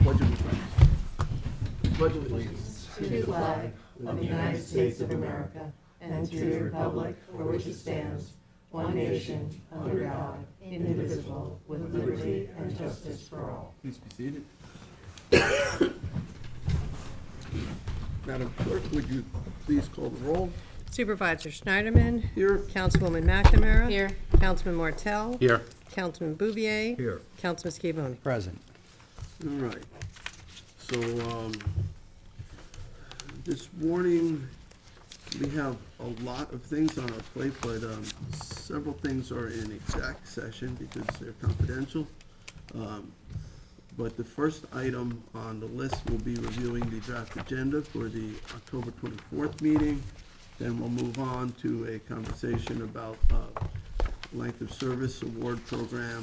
Pledge of allegiance. Pledge of allegiance. To the flag of the United States of America and to the republic for which it stands, one nation, under God, indivisible, with liberty and justice for all. Please be seated. Madam Clerk, would you please call the roll? Supervisor Schneiderman. Here. Councilwoman McNamara. Here. Councilman Martell. Here. Councilman Bouvier. Here. Councilman Scavone. Present. All right. So, this morning, we have a lot of things on our plate, but several things are in exec session because they're confidential. But the first item on the list will be reviewing the draft agenda for the October 24th meeting. Then we'll move on to a conversation about length of service award program,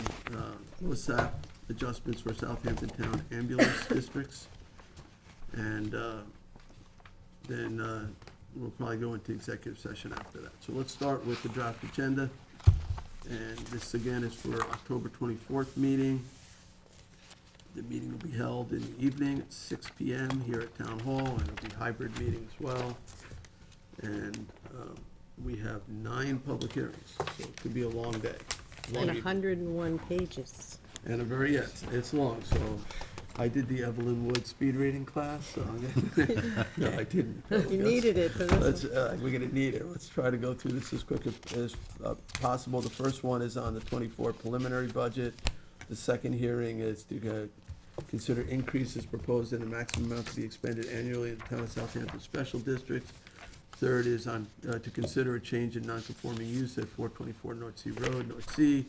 LoSAP adjustments for Southampton Town ambulance districts. And then we'll probably go into executive session after that. So let's start with the draft agenda. And this again is for October 24th meeting. The meeting will be held in the evening at 6 p.m. here at Town Hall, and it'll be hybrid meeting as well. And we have 9 public hearings, so it could be a long day. Long And evening. 101 pages. And it's long, so I did the Evelyn Wood speed reading class, so no, I didn't. You needed it for this one. We're gonna need it. Let's try to go through this as quick as possible. The first one is on the 24 preliminary budget. The second hearing is to consider increases proposed in the maximum amount to be expended annually in the town of Southampton special districts. Third is on, to consider a change in non-conforming use at 424 North Sea Road, North Sea.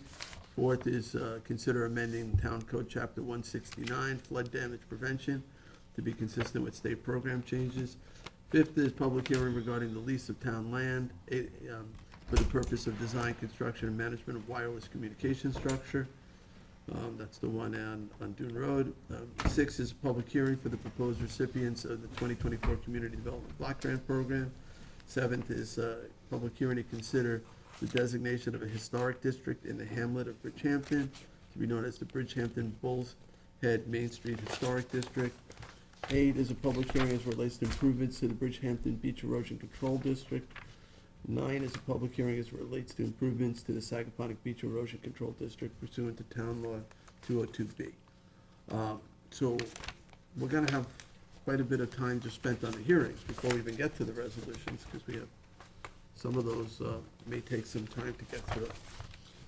Fourth is consider amending Town Code Chapter 169, flood damage prevention, to be consistent with state program changes. Fifth is public hearing regarding the lease of town land for the purpose of design, construction, and management of wireless communication structure. That's the one on Dune Road. Sixth is a public hearing for the proposed recipients of the 2024 Community Development Block Grant Program. Seventh is public hearing to consider the designation of a historic district in the hamlet of Bridgehampton, to be known as the Bridgehampton Bulls Head Main Street Historic District. 8 is a public hearing as relates to improvements to the Bridgehampton Beach Erosion Control District. 9 is a public hearing as relates to improvements to the Sagaponic Beach Erosion Control District pursuant to Town Law 202B. So we're gonna have quite a bit of time just spent on the hearings before we even get to the resolutions, because we have some of those may take some time to get through.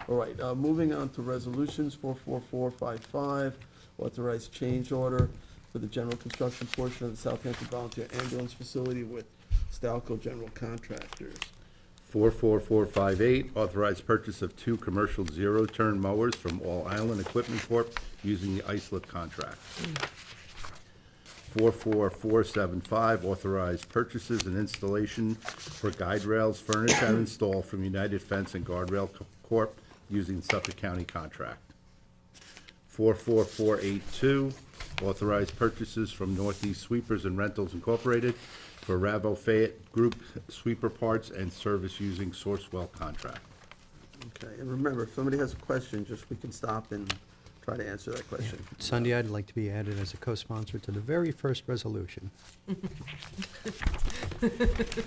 All right, moving on to resolutions. 44455, authorized change order for the general construction portion of the Southampton Volunteer Ambulance Facility with Stalco General Contractors. 44458, authorized purchase of 2 commercial zero-turn mowers from All Island Equipment Corp. using the ISLIP contract. 44475, authorized purchases and installation for guide rails furnished and installed from United Fence and Guardrail Corp. using Suffolk County contract. 44482, authorized purchases from Northeast Sweepers and Rentals Incorporated for Ravo Fayette Group sweeper parts and service using Sourcewell contract. Okay, and remember, if somebody has a question, just we can stop and try to answer that question. Sunday, I'd like to be added as a co-sponsor to the very first resolution.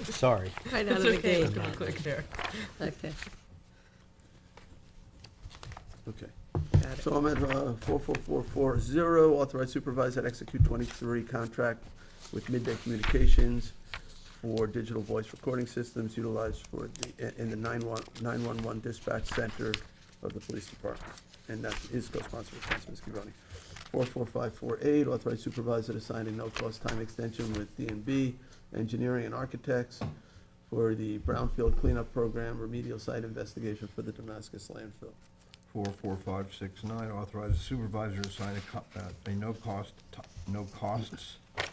Sorry. Right out of the gate. Go quick there. Okay. Okay. Got it. So I'm at 44440, authorized supervisor to execute 23 contract with Midday Communications for digital voice recording systems utilized for in the 911 dispatch center of the police department. And that is co-sponsored with Councilman Scavone. 44548, authorized supervisor to sign a no-cost time extension with D&B Engineering and Architects for the Brownfield Cleanup Program remedial site investigation for the Damascus landfill. 44569, authorize the supervisor to sign a no costs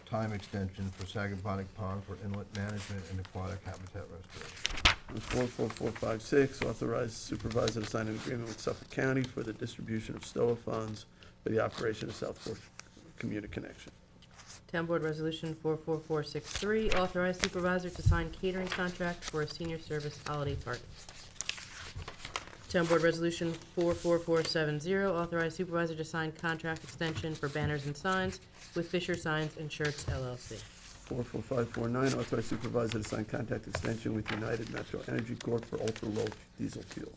time extension for Sagaponic Pond for inlet management and aquatic habitat restoration. And 44456, authorize supervisor to sign an agreement with Suffolk County for the distribution of STOA funds for the operation of South Fork Community Connection. Town Board Resolution 44463, authorize supervisor to sign catering contract for a senior service holiday party. Town Board Resolution 44470, authorize supervisor to sign contract extension for banners and signs with Fisher Signs and Shirts LLC. 44549, authorize supervisor to sign contract extension with United Natural Energy Corp. For ultra-low diesel fuel.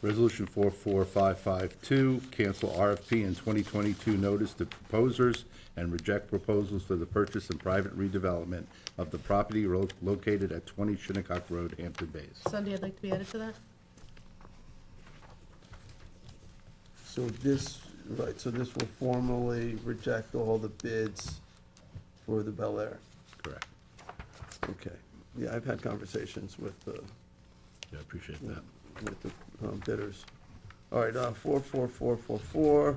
Resolution 44552, cancel RFP and 2022 notice to proposers and reject proposals for the purchase and private redevelopment of the property located at 20 Shinnecock Road, Hampton Bays. Sunday, I'd like to be added to that. So this, right, so this will formally reject all the bids for the Bel Air. Correct. Okay. Yeah, I've had conversations with the, Yeah, I appreciate that. with the bidders. All right, 44444,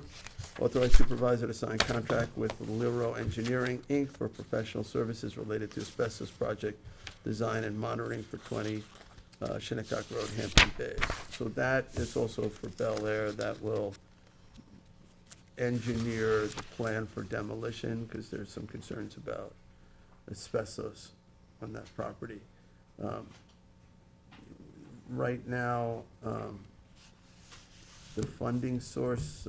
authorize supervisor to sign contract with Liro Engineering, Inc. for professional services related to asbestos project design and monitoring for 20 Shinnecock Road, Hampton Bays. So that is also for Bel Air. That will engineer the plan for demolition, because there's some concerns about asbestos on that property. Right now, the funding source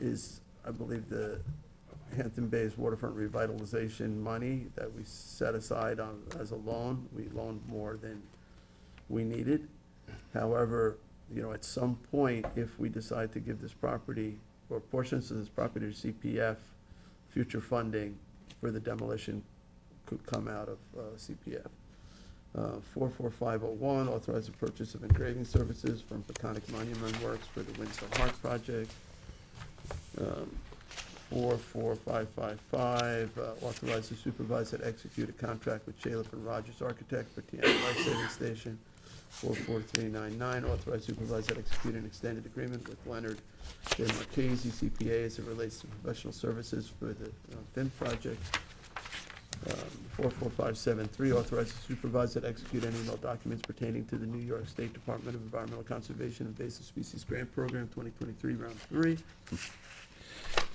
is, I believe, the Hampton Bays waterfront revitalization money that we set aside as a loan. We loaned more than we needed. However, you know, at some point, if we decide to give this property, or portions of this property to CPF, future funding for the demolition could come out of CPF. 44501, authorize the purchase of engraving services from Peconic Monument Works for the Winston Hart project. 44555, authorize the supervisor to execute a contract with Shaliff and Rogers Architect for Tiana Life Saving Station. 44399, authorize supervisor to execute an extended agreement with Leonard J. Marchese, CPA, as it relates to professional services for the FIN project. 44573, authorize the supervisor to execute any and all documents pertaining to the New York State Department of Environmental Conservation Invasive Species Grant Program 2023, Round 3.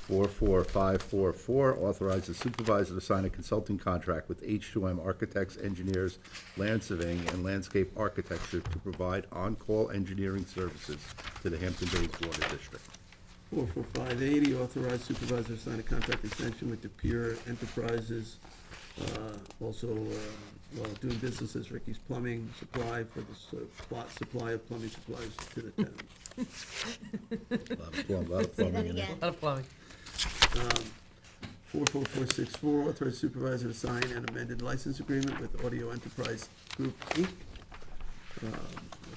44544, authorize the supervisor to sign a consulting contract with H2M Architects, Engineers, Land Surveying, and Landscape Architecture to provide on-call engineering services to the Hampton Bays Water District. 44580, authorize supervisor to sign a contract extension with DePere Enterprises, also doing business as Ricky's Plumbing Supply for the supply of plumbing supplies to the town. Lot of plumbing in it. Lot of plumbing. 44464, authorize supervisor to sign an amended license agreement with Audio Enterprise Group, Inc.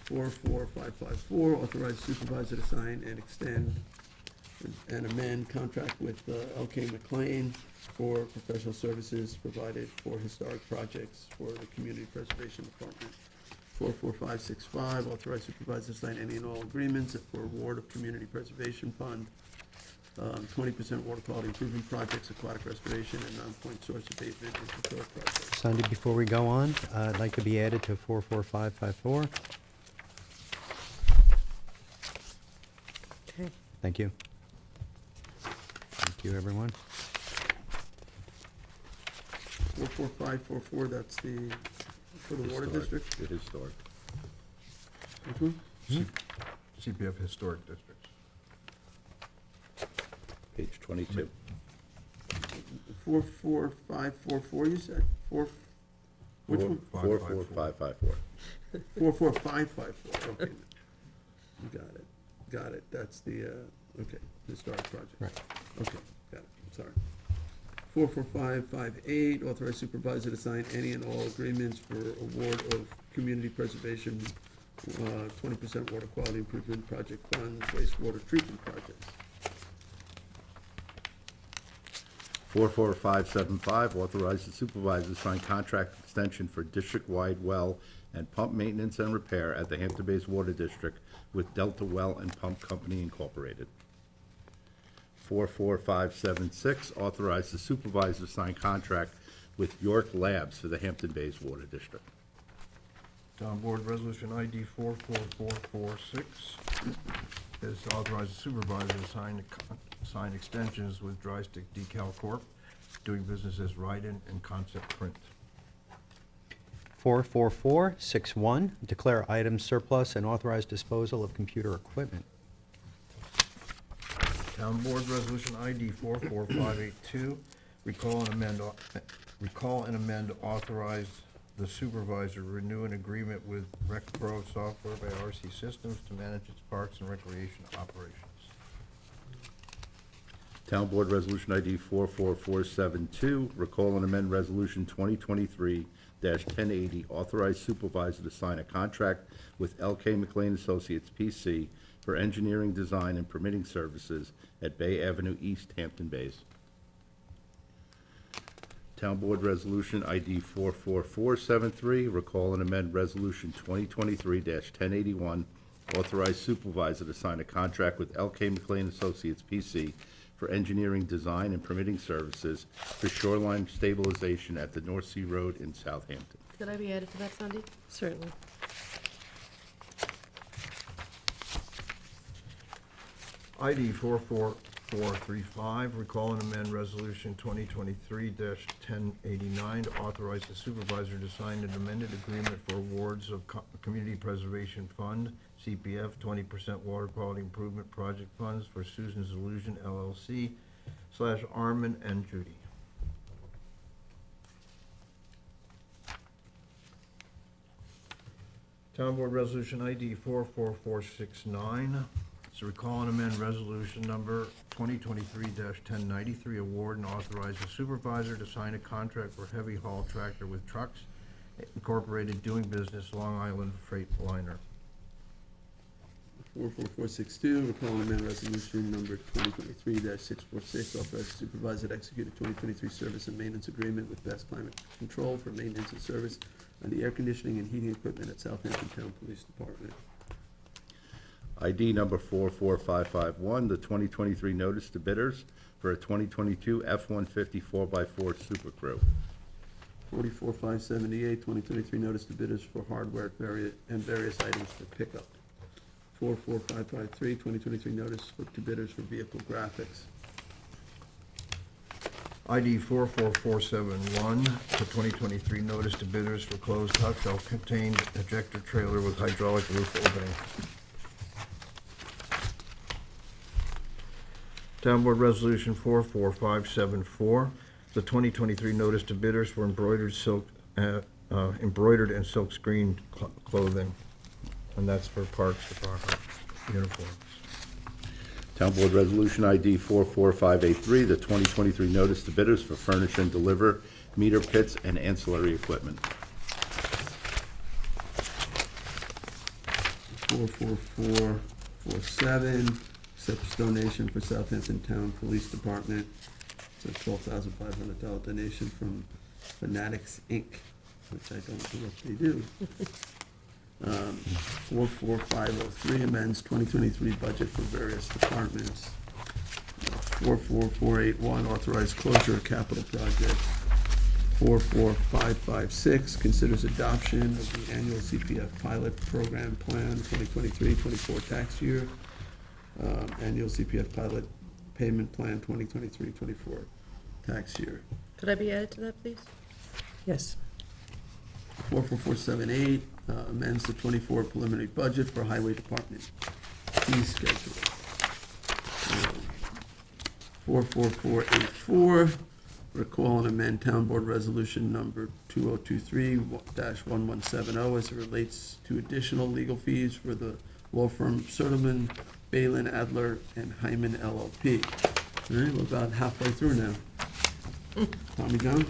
44554, authorize supervisor to sign and extend and amend contract with L.K. McLean for professional services provided for historic projects for the Community Preservation Department. 44565, authorize supervisor to sign any and all agreements for award of Community Preservation Fund, 20% water quality improvement projects, aquatic restoration, and non-point source abatement and control projects. Sunday, before we go on, I'd like to be added to 44554. Okay. Thank you. Thank you, everyone. 44544, that's the, for the water Historic, district? The historic. Which one? CPF Historic Districts. Page 22. 44544, you said? Which one? 44554. 44554, okay. Got it, that's the, okay, historic project. Right. Okay, got it, sorry. 44558, authorize supervisor to sign any and all agreements for award of community preservation, 20% water quality improvement project funds, wastewater treatment projects. 44575, authorize the supervisor to sign contract extension for district-wide well and pump maintenance and repair at the Hampton Bays Water District with Delta Well and Pump Company Incorporated. 44576, authorize the supervisor to sign contract with York Labs for the Hampton Bays Water District. Town Board Resolution ID 44446 is to authorize the supervisor to sign extensions with Dry Stick Decal Corp., doing business as Riden and Concept Print. 44461, declare items surplus and authorize disposal of computer equipment. Town Board Resolution ID 44582, recall and amend, authorize the supervisor to renew an agreement with RecPro Software by RC Systems to manage its parks and recreation operations. Town Board Resolution ID 44472, recall and amend Resolution 2023-1080, authorize supervisor to sign a contract with LK McLean Associates, P.C. for engineering, design, and permitting services at Bay Avenue East, Hampton Bays. Town Board Resolution ID 44473, recall and amend Resolution 2023-1081, authorize supervisor to sign a contract with LK McLean Associates, P.C. for engineering, design, and permitting services for shoreline stabilization at the North Sea Road in Southampton. Could I be added to that, Sandy? Certainly. ID 44435, recall and amend Resolution 2023-1089 to authorize the supervisor to sign an amended agreement for awards of Community Preservation Fund, CPF, 20% Water Quality Improvement Project Funds for Susan's Illusion LLC / Armin and Judy. Town Board Resolution ID 44469. It's a recall and amend resolution number 2023-1093, award and authorize the supervisor to sign a contract for heavy haul tractor with Trucks Incorporated doing business Long Island Freight Liner. 44462, recall and amend resolution number 2023-646, authorize the supervisor to execute a 2023 service and maintenance agreement with Best Climate Control for maintenance and service on the air conditioning and heating equipment at Southampton Town Police Department. ID number 44551, the 2023 notice to bidders for a 2022 F-150 4x4 Super Crew. 44578, 2023 notice to bidders for hardware and various items for pickup. 44553, 2023 notice to bidders for vehicle graphics. ID 44471, the 2023 notice to bidders for closed hub self-contained ejector trailer with hydraulic roof opening. Town Board Resolution 44574, the 2023 notice to bidders for embroidered and silk screened clothing, and that's for Parks Department uniforms. Town Board Resolution ID 44583, the 2023 notice to bidders for furnish and deliver meter pits and ancillary equipment. 44447, accepts donation for Southampton Town Police Department. It's a $12,500 donation from Fanatics Inc., which I don't know what they do. 44503 amends 2023 budget for various departments. 44481 authorized closure of capital projects. 44556 considers adoption of the annual CPF pilot program plan 2023-24 tax year. Annual CPF pilot payment plan 2023-24 tax year. Could I be added to that, please? Yes. 44478 amends the 24 preliminary budget for Highway Department fee schedule. 44484, recall and amend Town Board Resolution number 2023-1170 as it relates to additional legal fees for the law firm Sertelman, Balin, Adler, and Hyman LLP. All right, we're about halfway through now. Tommy John?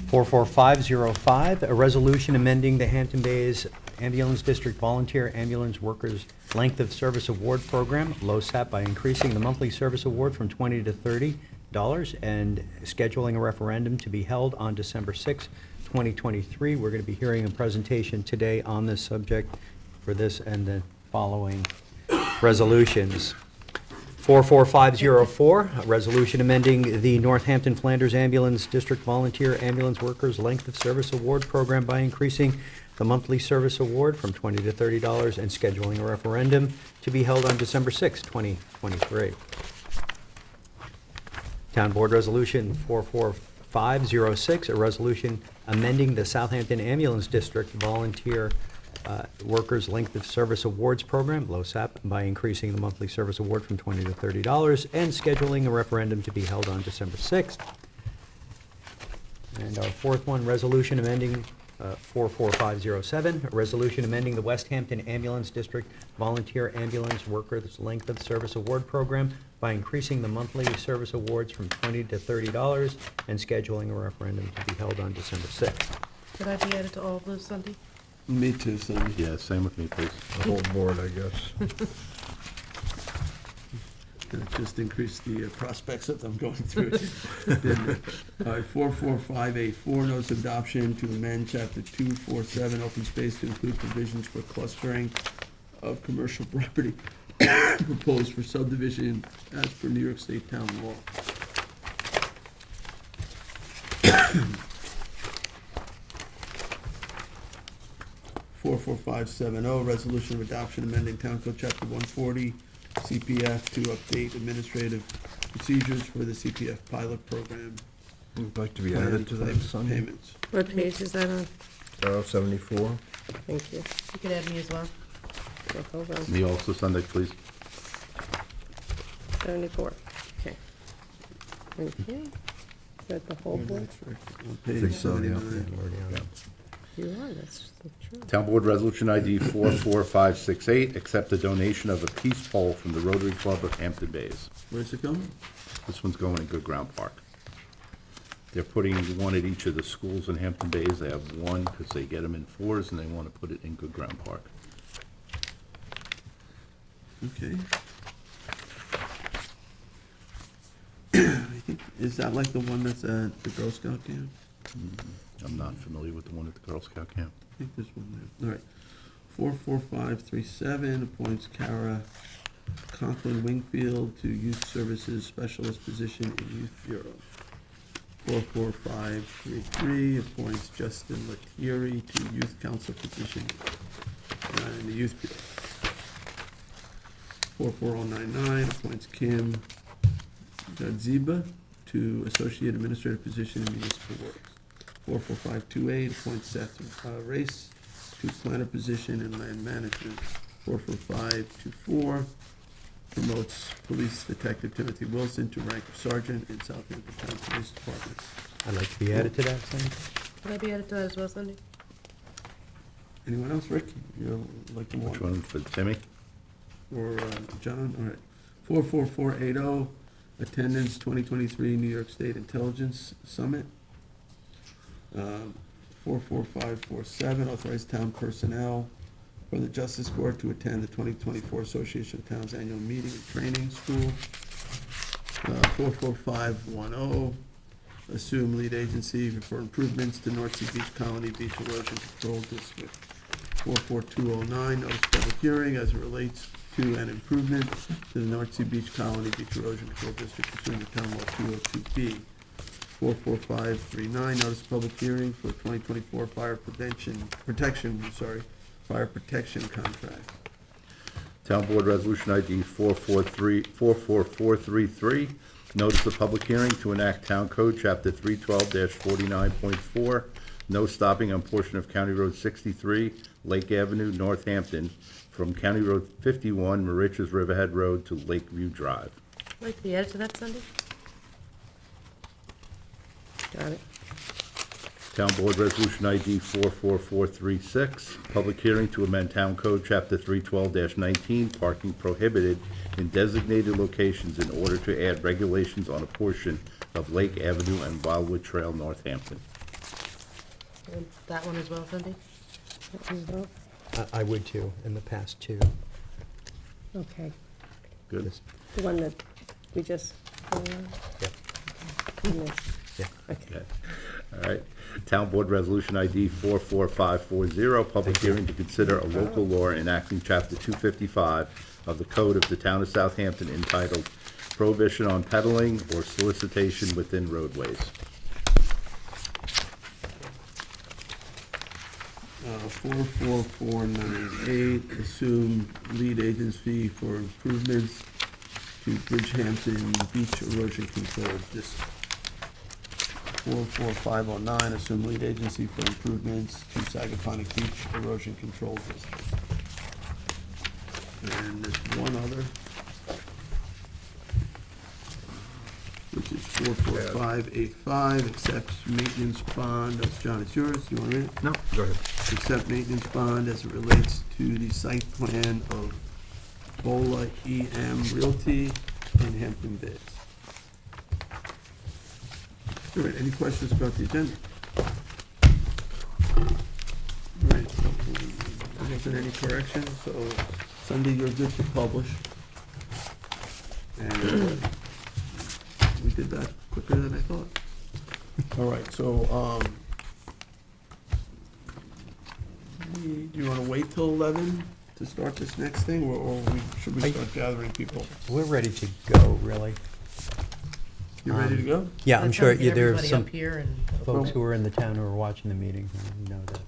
44505, a resolution amending the Hampton Bays Ambulance District Volunteer Ambulance Workers Length of Service Award Program, LoSAP, by increasing the monthly service award from $20 to $30 and scheduling a referendum to be held on December 6, 2023. We're going to be hearing a presentation today on this subject for this and the following resolutions. 44504, a resolution amending the Northampton Flanders Ambulance District Volunteer Ambulance Workers Length of Service Award Program by increasing the monthly service award from $20 to $30 and scheduling a referendum to be held on December 6, 2023. Town Board Resolution 44506, a resolution amending the Southampton Ambulance District Volunteer Workers Length of Service Awards Program, LoSAP, by increasing the monthly service award from $20 to $30, and scheduling a referendum to be held on December 6th. And our fourth one, resolution amending 44507, a resolution amending the West Hampton Ambulance District Volunteer Ambulance Workers Length of Service Award Program by increasing the monthly service awards from $20 to $30 and scheduling a referendum to be held on December 6th. Could I be added to all of those, Sunday? Me too, Cindy. Yeah, same with me, please. The whole board, I guess. That just increased the prospects of them going through it, didn't it? All right, 44584, notice of adoption to amend chapter 247, open space to include provisions for clustering of commercial property proposed for subdivision as per New York State town law. Four 570, resolution of adoption amending town code chapter 140, CPF to update administrative procedures for the CPF pilot program. Would like to be added to that, Claims, Sunday. Payments. What page is that on? 74. Thank you. You could add me as well. Oh, hold on. Me also, Sunday, please. 74. Okay. Thank you. Is that the whole board? On Think page so, yeah. 79. Already on it. You are, that's true. Town Board Resolution ID 44568, accept the donation of a peace pole from the Rotary Club of Hampton Bays. Where's it going? This one's going in Good Ground Park. They're putting one at each of the schools in Hampton Bays. They have one because they get them in fours, and they want to put it in Good Ground Park. Okay. I think, is that like the one that's at the Girl Scout camp? I'm not familiar with the one at the Girl Scout camp. I think there's one there. All right. 44537 appoints Kara Conklin Wingfield to Youth Services Specialist position in Youth Bureau. 44533 appoints Justin Lettieri to Youth Council position in the Youth Bureau. 44099 appoints Kim Gadziba to Associate Administrative position in Municipal Works. 44528 appoints Seth Race to Planner position in Land Management. 44524 promotes Police Detective Timothy Wilson to rank of Sergeant in Southampton Town Police Department. I'd like to be added to that, Sunday. Could I be added to that as well, Sunday? Anyone else, Rick? You like to Which one for Timmy? Or John? All right. 44480, attendance 2023 New York State Intelligence Summit. 44547, authorize town personnel for the Justice Court to attend the 2024 Association of Towns Annual Meeting and Training School. 44510, assume lead agency for improvements to North Sea Beach Colony Beach Erosion Control District. 44209, notice public hearing as it relates to an improvement to the North Sea Beach Colony Beach Erosion Control District pursuant to Town Law 202B. 44539, notice public hearing for 2024 fire protection contract. Town Board Resolution ID 44433, notice of public hearing to enact Town Code Chapter 312-49.4, no stopping on portion of County Road 63, Lake Avenue, Northampton, from County Road 51, Moriches Riverhead Road to Lakeview Drive. I'd like to be added to that, Sunday? Got it. Town Board Resolution ID 44436, public hearing to amend Town Code Chapter 312-19, parking prohibited in designated locations in order to add regulations on a portion of Lake Avenue and Wildwood Trail, Northampton. And that one as well, Sunday? I would too, in the past too. Okay. Good. The one that we just, Yep. Yeah. Okay. All right. Town Board Resolution ID 44540, public hearing to consider a local law enacting Chapter 255 of the Code of the Town of Southampton entitled Prohibition on Peddling or Solicitation Within Roadways. 44498, assume lead agency for improvements to Bridgehampton Beach Erosion Control District. 44509, assume lead agency for improvements to Sagaponic Beach erosion control district. And there's one other, which is 44585, accepts maintenance bond. Oh, John, it's yours. Do you want to read it? No, go ahead. Accept maintenance bond as it relates to the site plan of Bola EM Realty in Hampton Bays. All right, any questions about the agenda? All right, so there wasn't any corrections, so Sunday you're good to publish. And we did that quicker than I thought. All right, so, do you wanna wait till 11 to start this next thing, or should we start gathering people? We're ready to go, really. You ready to go? Yeah, I'm That's sure how we get there are everybody some up here and folks who are in the town who are watching the meeting who know that.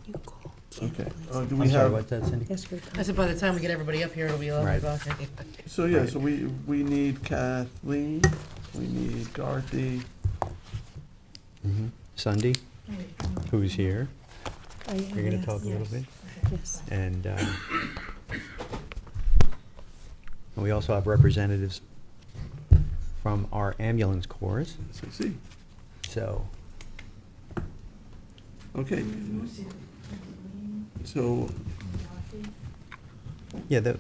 Okay, do we I'm sorry, have, what's that, Cindy? I said by the time we get everybody up here, it'll be 11 Right. o'clock anyway. so yeah, so we need Kathleen, we need Dorothy, Sunday, who's here. I am, You're gonna yes, talk a little bit. yes. And we also have representatives from our ambulance corps, SAC. so. Okay. So, Yeah,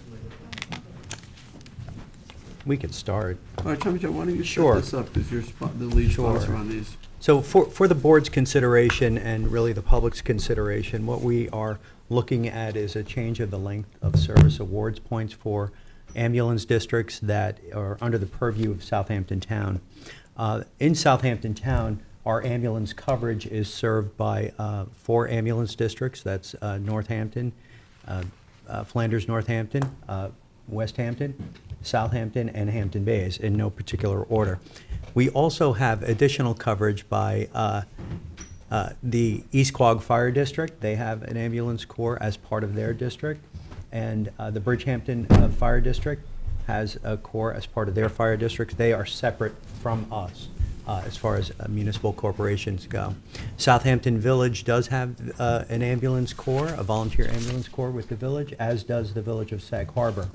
we could start. all right, Tommy John, why don't you set Sure. this up, because you're the lead Sure. sponsor on these. So for the board's consideration and really the public's consideration, what we are looking at is a change of the length of service awards points for ambulance districts that are under the purview of Southampton Town. In Southampton Town, our ambulance coverage is served by 4 ambulance districts. That's Northampton, Flanders Northampton, West Hampton, Southampton, and Hampton Bays, in no particular order. We also have additional coverage by the East Quogue Fire District. They have an ambulance corps as part of their district. And the Bridgehampton Fire District has a corps as part of their fire districts. They are separate from us as far as municipal corporations go. Southampton Village does have an ambulance corps, a volunteer ambulance corps with the village, as does the Village of Sag Harbor.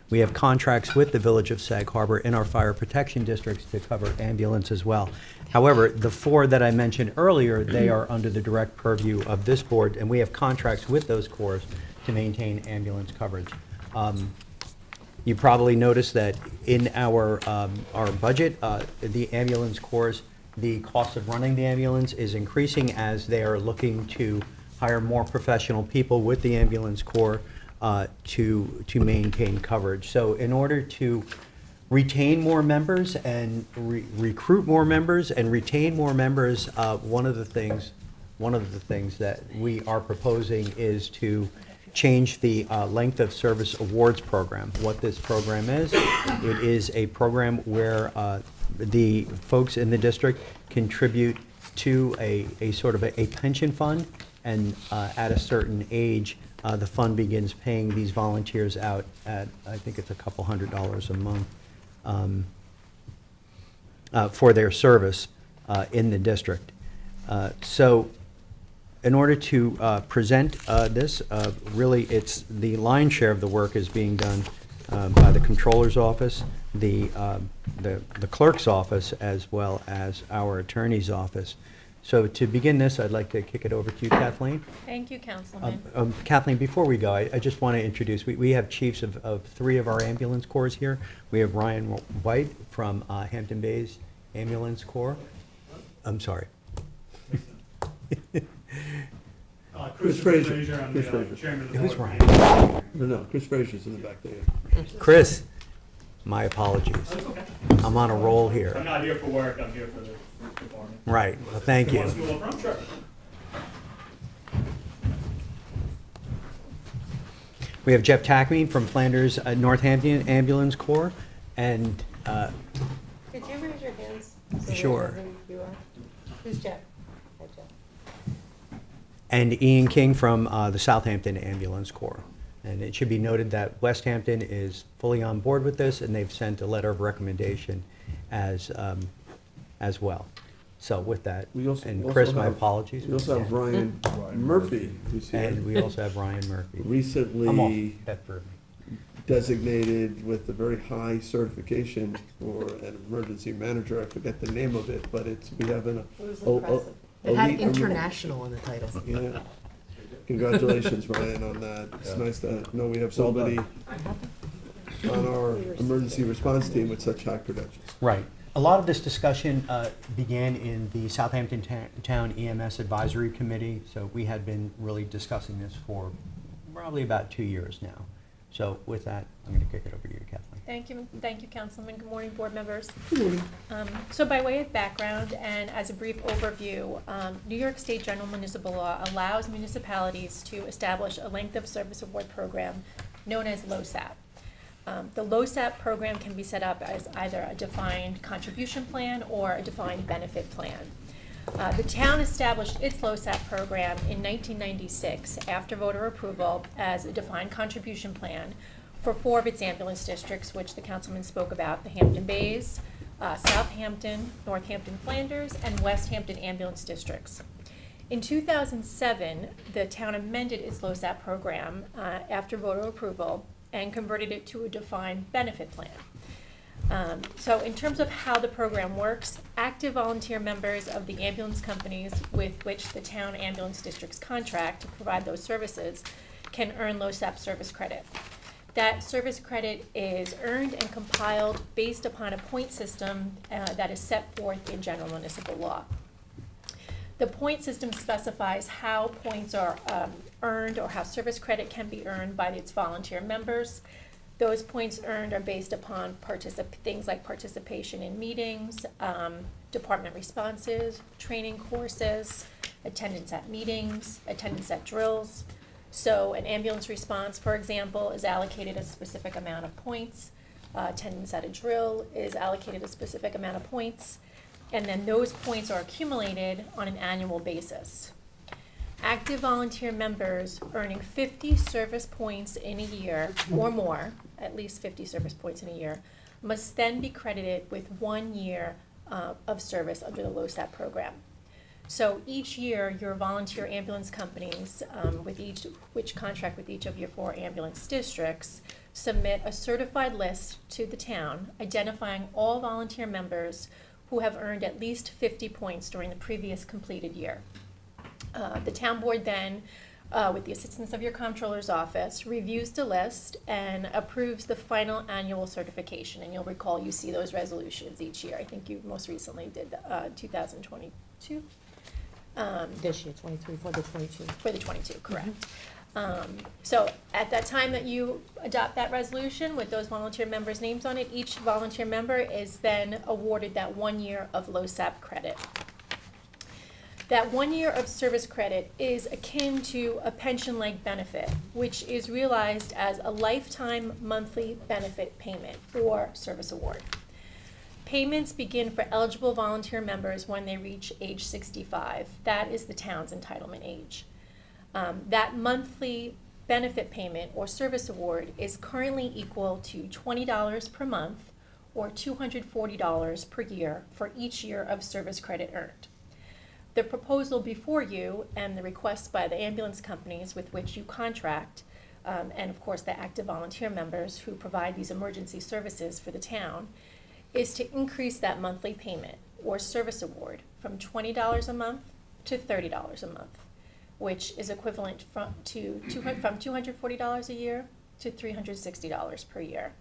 We have contracts with the Village of Sag Harbor in our fire protection districts to cover ambulance as well. However, the 4 that I mentioned earlier, they are under the direct purview of this board, and we have contracts with those corps to maintain ambulance coverage. You probably noticed that in our budget, the ambulance corps, the cost of running the ambulance is increasing as they are looking to hire more professional people with the ambulance corps to maintain coverage. So in order to retain more members and recruit more members and retain more members, one of the things that we are proposing is to change the length of service awards program. What this program is, it is a program where the folks in the district contribute to a sort of a pension fund, and at a certain age, the fund begins paying these volunteers out at, I think it's a couple $100s a month for their service in the district. So in order to present this, really it's the lion's share of the work is being done by the Controller's Office, the Clerk's Office, as well as our Attorney's Office. So to begin this, I'd like to kick it over to you, Kathleen. Thank you, Councilman. Kathleen, before we go, I just want to introduce, we have chiefs of 3 of our ambulance corps here. We have Ryan White from Hampton Bays Ambulance Corps. I'm sorry. Chris Frazier. I'm Chris the Frazier. chairman of the Who's board. Ryan? No, Chris Frazier's in the back there. Chris, my apologies. That's okay. I'm on a roll I'm here. not here for work, I'm here for the department. Right, well, thank you. Want to go up front? Sure. We have Jeff Tackney from Flanders Northampton Ambulance Corps, and Could you raise your hands? so they Sure. know who you are? Who's Jeff? Hi, Jeff. and Ian King from the Southampton Ambulance Corps. And it should be noted that West Hampton is fully on board with this, and they've sent a letter of recommendation as well. So with that, We also- and also Chris, my have- apologies. We also have Ryan Ryan Murphy, who's here, And we also have Ryan Murphy. I'm off recently Bedford. designated with a very high certification for an emergency manager. I forget the name of it, but we have an. It was oh, impressive. It had elite- international in the title. Yeah. Congratulations, Ryan, on that. It's nice to know we have somebody on our emergency response team with such high credentials. Right. A lot of this discussion began in the Southampton Town EMS Advisory Committee, so we had been really discussing this for probably about 2 years now. So with that, I'm going to kick it over to you, Kathleen. Thank you, Councilman. Good morning, board members. So by way of background and as a brief overview, New York State General Municipal Law allows municipalities to establish a length of service award program known as LoSAP. The LoSAP program can be set up as either a defined contribution plan or a defined benefit plan. The town established its LoSAP program in 1996 after voter approval as a defined contribution plan for 4 of its ambulance districts, which the councilman spoke about, the Hampton Bays, Southampton, Northampton Flanders, and West Hampton ambulance districts. In 2007, the town amended its LoSAP program after voter approval and converted it to a defined benefit plan. So in terms of how the program works, active volunteer members of the ambulance companies with which the town ambulance districts contract to provide those services can earn LoSAP service credit. That service credit is earned and compiled based upon a point system that is set forth in general municipal law. The point system specifies how points are earned or how service credit can be earned by its volunteer members. Those points earned are based upon things like participation in meetings, department responses, training courses, attendance at meetings, attendance at drills. So an ambulance response, for example, is allocated a specific amount of points. Attendance at a drill is allocated a specific amount of points. And then those points are accumulated on an annual basis. Active volunteer members earning 50 service points in a year or more, at least 50 service points in a year, must then be credited with 1 year of service under the LoSAP program. So each year, your volunteer ambulance companies, which contract with each of your 4 ambulance districts, submit a certified list to the town identifying all volunteer members who have earned at least 50 points during the previous completed year. The town board then, with the assistance of your comptroller's office, reviews the list and approves the final annual certification. And you'll recall you see those resolutions each year. I think you most recently did 2022. This year, 23 for the 22. For the 22, correct. So at that time that you adopt that resolution with those volunteer members' names on it, each volunteer member is then awarded that 1 year of LoSAP credit. That 1 year of service credit is akin to a pension-like benefit, which is realized as a lifetime monthly benefit payment or service award. Payments begin for eligible volunteer members when they reach age 65. That is the town's entitlement age. That monthly benefit payment or service award is currently equal to $20 per month or $240 per year for each year of service credit earned. The proposal before you and the requests by the ambulance companies with which you contract, and of course the active volunteer members who provide these emergency services for the town, is to increase that monthly payment or service award from $20 a month to $30 a month, which is equivalent from $240 a year to $360 per year.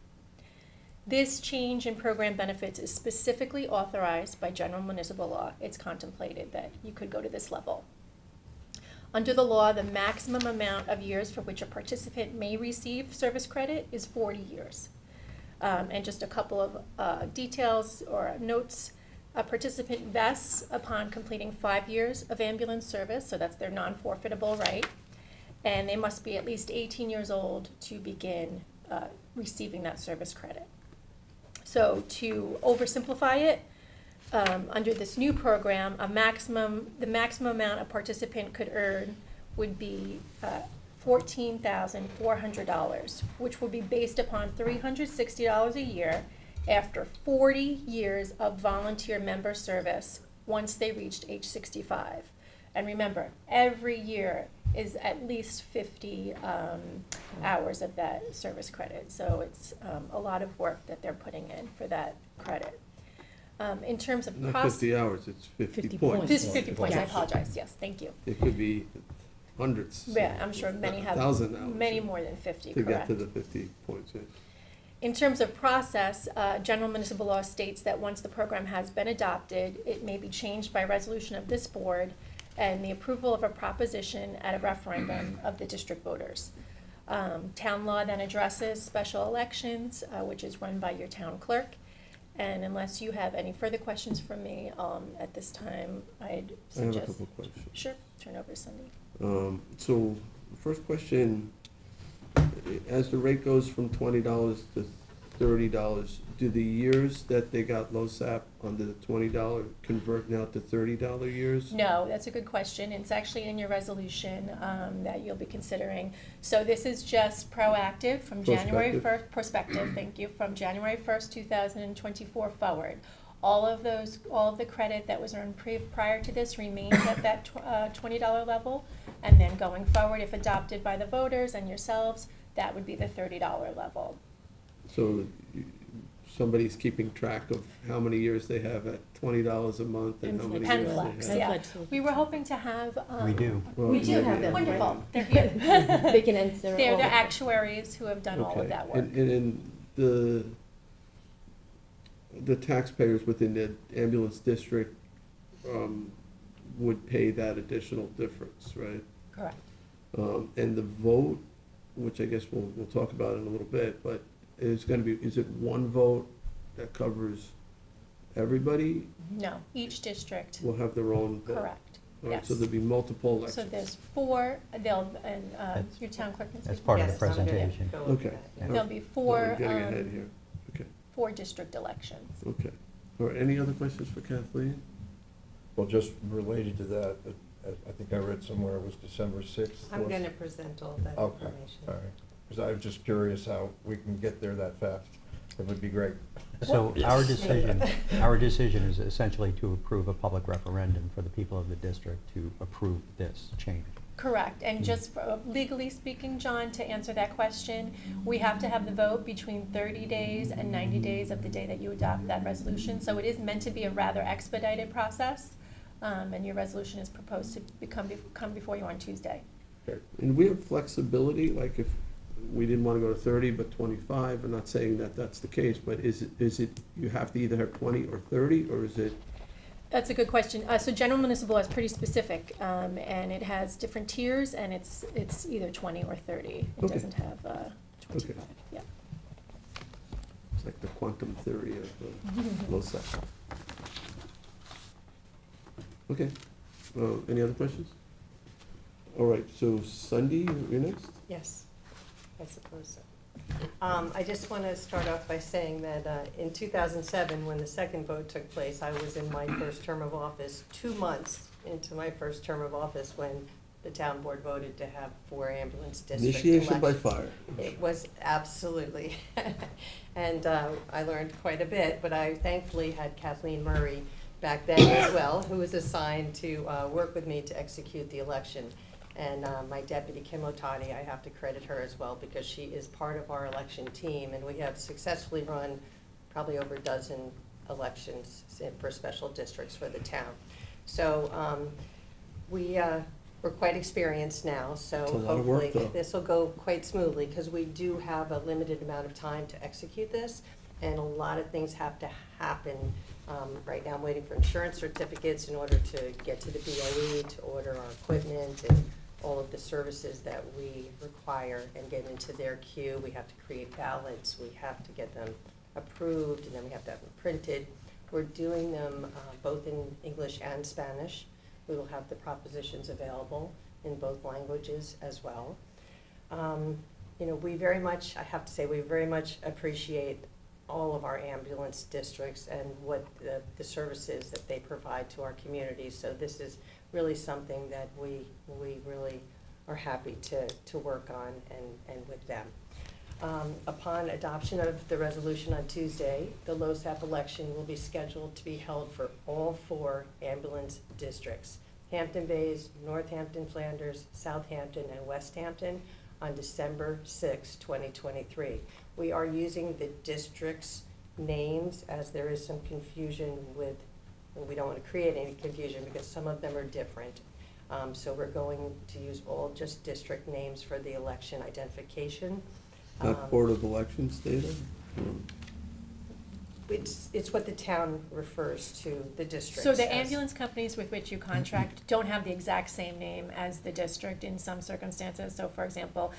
This change in program benefits is specifically authorized by general municipal law. It's contemplated that you could go to this level. Under the law, the maximum amount of years for which a participant may receive service credit is 40 years. And just a couple of details or notes. A participant vests upon completing 5 years of ambulance service, so that's their non-forfeitable right, and they must be at least 18 years old to begin receiving that service credit. So to oversimplify it, under this new program, the maximum amount a participant could earn would be $14,400, which would be based upon $360 a year after 40 years of volunteer member service once they reached age 65. And remember, every year is at least 50 hours of that service credit. So it's a lot of work that they're putting in for that credit. In terms of Not process. 50 hours, it's 50 50 points. points. 50 points, I Yes. apologize, yes, thank you. It could be hundreds. Yeah, I'm sure many have, 1,000 hours. many more than 50, To get correct. to the 50 points, yeah. In terms of process, general municipal law states that once the program has been adopted, it may be changed by resolution of this board and the approval of a proposition at a referendum of the district voters. Town law then addresses special elections, which is run by your town clerk. And unless you have any further questions for me, at this time, I'd I have a suggest. couple of questions. Sure, turn over to Cindy. So, first question, as the rate goes from $20 to $30, do the years that they got LoSAP under the $20 convert now to $30 years? No, that's a good question. It's actually in your resolution that you'll be considering. So this is just proactive from January Prospective. 1st, prospective, thank you, from January 1st, 2024 forward. All of the credit that was earned prior to this remains at that $20 level. And then going forward, if adopted by the voters and yourselves, that would be the $30 level. So somebody's keeping track of how many years they have at $20 a month and how many years they Penflex, have? yeah. Penflex. We were hoping to have. We do. Well, We do have them. Wonderful, they're here. They can answer They're all the the- actuaries who have done all Okay. of that work. And the taxpayers within the ambulance district would pay that additional difference, right? Correct. And the vote, which I guess we'll talk about in a little bit, but is it one vote that covers everybody? No, each district, Will have their own vote? correct, All right, yes. so there'll be multiple So elections? there's four, and That's- your town clerk can That's speak. part of the Yes, I'm gonna presentation. go over Okay. that. There'll be I'm four, getting ahead here, okay, four district elections. okay. All right, any other questions for Kathleen? Well, just related to that, I think I read somewhere it was December 6th. I'm was- going to present all that Okay, information. all right. Because I was just curious how we can get there that fast. It would be great. So our decision is essentially to approve a public referendum for the people of the district to approve this change. Correct, and just legally speaking, John, to answer that question, we have to have the vote between 30 days and 90 days of the day that you adopt that resolution. So it is meant to be a rather expedited process, and your resolution is proposed to come before you on Tuesday. And we have flexibility, like if we didn't want to go to 30 but 25, I'm not saying that that's the case, but is it, you have to either have 20 or 30, or is it? That's a good question. So general municipal is pretty specific, and it has different tiers, and it's either 20 or 30. It Okay. doesn't have 25, yeah. It's like the quantum theory of LoSAP. Okay, any other questions? All right, so Cindy, you're next? Yes, I suppose so. I just want to start off by saying that in 2007, when the second vote took place, I was in my first term of office, 2 months into my first term of office, when the town board voted to have 4 ambulance district elections. Initiation by fire. It was absolutely, and I learned quite a bit, but I thankfully had Kathleen Murray back then as well, who was assigned to work with me to execute the election. And my deputy, Kim Otani, I have to credit her as well, because she is part of our election team, and we have successfully run probably over a dozen elections for special districts for the town. So we're quite experienced now, so It's a lot of work, hopefully though. this will go quite smoothly, because we do have a limited amount of time to execute this, and a lot of things have to happen. Right now, I'm waiting for insurance certificates in order to get to the BOE, to order our equipment and all of the services that we require and get into their queue. We have to create ballots, we have to get them approved, and then we have to have them printed. We're doing them both in English and Spanish. We will have the propositions available in both languages as well. You know, we very much, I have to say, we very much appreciate all of our ambulance districts and what the services that they provide to our communities. So this is really something that we really are happy to work on and with them. Upon adoption of the resolution on Tuesday, the LoSAP election will be scheduled to be held for all 4 ambulance districts: Hampton Bays, Northampton, Flanders, Southampton, and West Hampton on December 6, 2023. We are using the districts' names as there is some confusion with, and we don't want to create any confusion because some of them are different. So we're going to use all just district names for the election identification. Not Board of Elections data? It's what the town refers to the districts So the as. ambulance companies with which you contract don't have the exact same name as the district in some circumstances. So for example,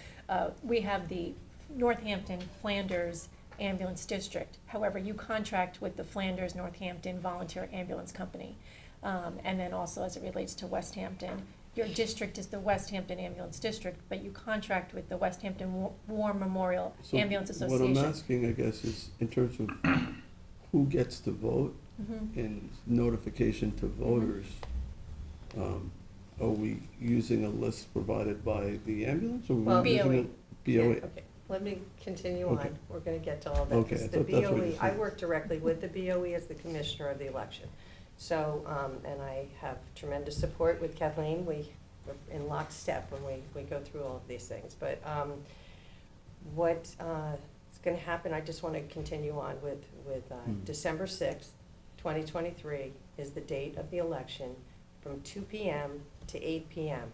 we have the Northampton Flanders Ambulance District. However, you contract with the Flanders Northampton Volunteer Ambulance Company. And then also as it relates to West Hampton, your district is the West Hampton Ambulance District, but you contract with the West Hampton War Memorial So Ambulance what Association. I'm asking, I guess, is in terms of who gets to vote Mhm. and notification to voters, are we using a list provided by the ambulance, or Well, are we using a? BOE. Okay, let me continue Okay. on. We're gonna get to all that. Okay, 'Cause I the thought that's what BOE, you I said. work directly with the BOE as the commissioner of the election. So, and I have tremendous support with Kathleen. We're in lockstep when we go through all of these things. But what is gonna happen, I just wanna continue on with December 6th, 2023 is the date of the election from 2 p.m. to 8 p.m.